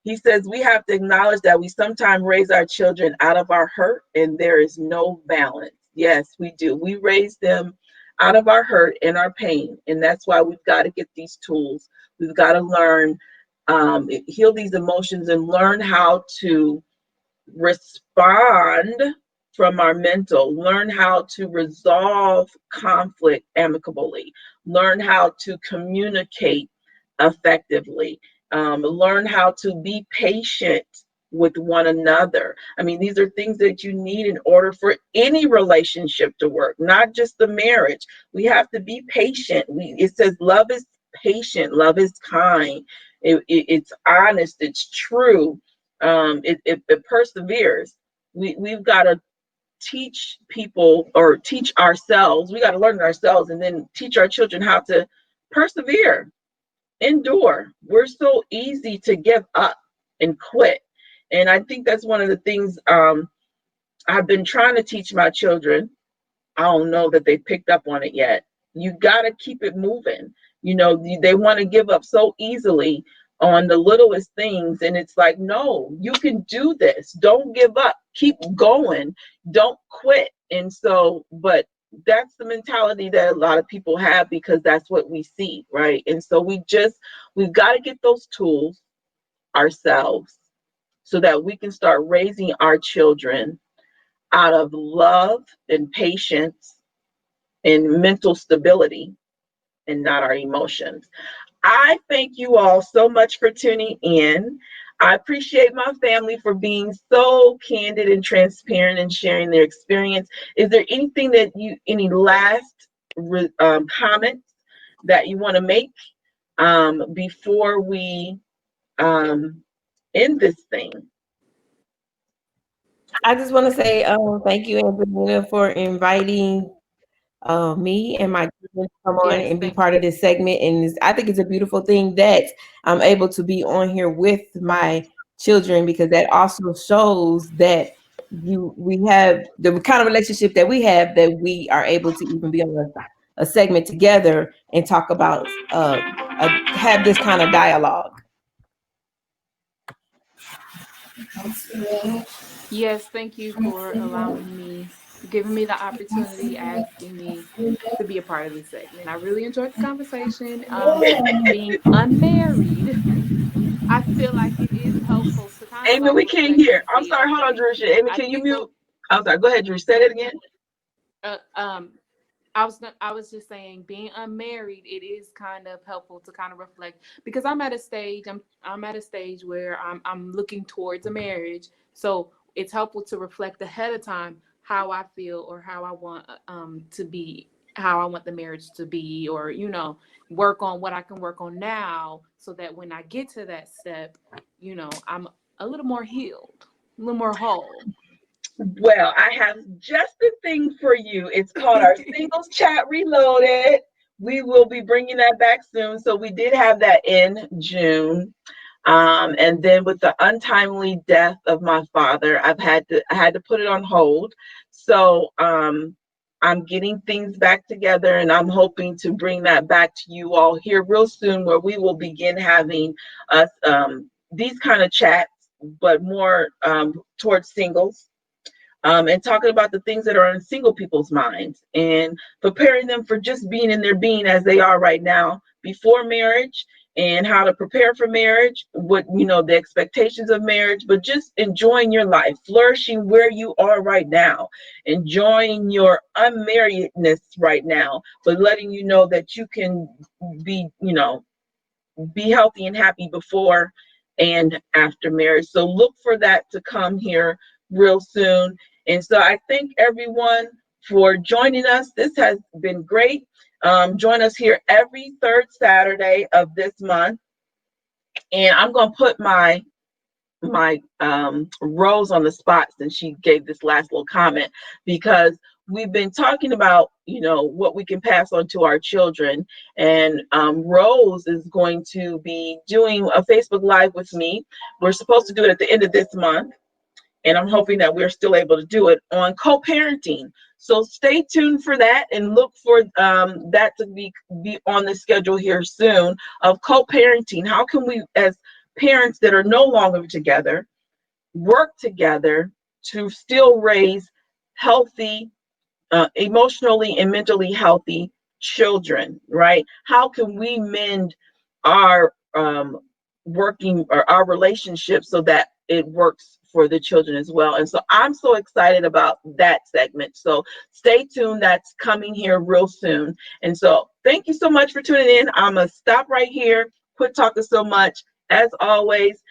he says, we have to acknowledge that we sometimes raise our children out of our hurt and there is no balance. Yes, we do. We raise them out of our hurt and our pain. And that's why we've got to get these tools. We've got to learn, heal these emotions and learn how to respond from our mental, learn how to resolve conflict amicably, learn how to communicate effectively, learn how to be patient with one another. I mean, these are things that you need in order for any relationship to work, not just the marriage. We have to be patient. It says love is patient, love is kind, it's honest, it's true. It perseveres. We've got to teach people or teach ourselves. We got to learn it ourselves and then teach our children how to persevere, endure. We're so easy to give up and quit. And I think that's one of the things I've been trying to teach my children. I don't know that they picked up on it yet. You got to keep it moving. They want to give up so easily on the littlest things. And it's like, no, you can do this. Don't give up. Keep going. Don't quit. And so, but that's the mentality that a lot of people have because that's what we see, right? And so we've got to get those tools ourselves so that we can start raising our children out of love and patience and mental stability and not our emotions. I thank you all so much for tuning in. I appreciate my family for being so candid and transparent and sharing their experience. Is there anything that any last comments that you want to make before we end this thing? I just want to say thank you, Angelina, for inviting me and my children to come on Yes, and be thank part you. of this segment. And I think it's a beautiful thing that I'm able to be on here with my children because that also shows that we have the kind of relationship that we have that we are able to even be on a segment together and talk about have this kind of dialogue. Yes, thank you for allowing me, giving me the opportunity, asking me to be a part of this segment. I really enjoyed the conversation. Being unmarried, I feel like it is helpful to kind of Amy, like we can't reflect hear. and I'm see, sorry. Hold on, okay, Jerusha. Amy, I can you think mute? I'm sorry. Go ahead, Jerusha. Say that again. uh, um, I was just saying, being unmarried, it is kind of helpful to kind of reflect because I'm at a stage where I'm looking towards a marriage. So it's helpful to reflect ahead of time how I feel or how I want to be, how I want the marriage to be, or work on what I can work on now so that when I get to that step, I'm a little more healed, a little more whole. Well, I have just the thing for you. It's called our Singles Chat Reloaded. We will be bringing that back soon. So we did have that in June. And then with the untimely death of my father, I had to put it on hold. So I'm getting things back together and I'm hoping to bring that back to you all here real soon where we will begin having us these kind of chats, but more towards singles and talking about the things that are on single people's minds and preparing them for just being in their being as they are right now before marriage and how to prepare for marriage, what the expectations of marriage, but just enjoying your life, flourishing where you are right now, enjoying your unmarriedness right now, but letting you know that you can be, be healthy and happy before and after marriage. So look for that to come here real soon. And so I thank everyone for joining us. This has been great. Join us here every third Saturday of this month. And I'm going to put my Rose on the spot since she gave this last little comment because we've been talking about what we can pass on to our children, and Rose is going to be doing a Facebook Live with me. We're supposed to do it at the end of this month, and I'm hoping that we're still able to do it on co-parenting. So stay tuned for that and look for that to be on the schedule here soon of co-parenting. How can we, as parents that are no longer together, work together to still raise healthy, emotionally and mentally healthy children, right? How can we mend our working or our relationship so that it works for the children as well? And so I'm so excited about that segment. So stay tuned. That's coming here real soon. And so thank you so much for tuning in. I'm going to stop right here. Quit talking so much. As always,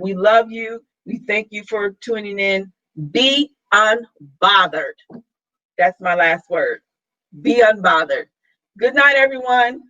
we love you. We thank you for tuning in. Be unbothered. That's my last word. Be unbothered. Good night, everyone.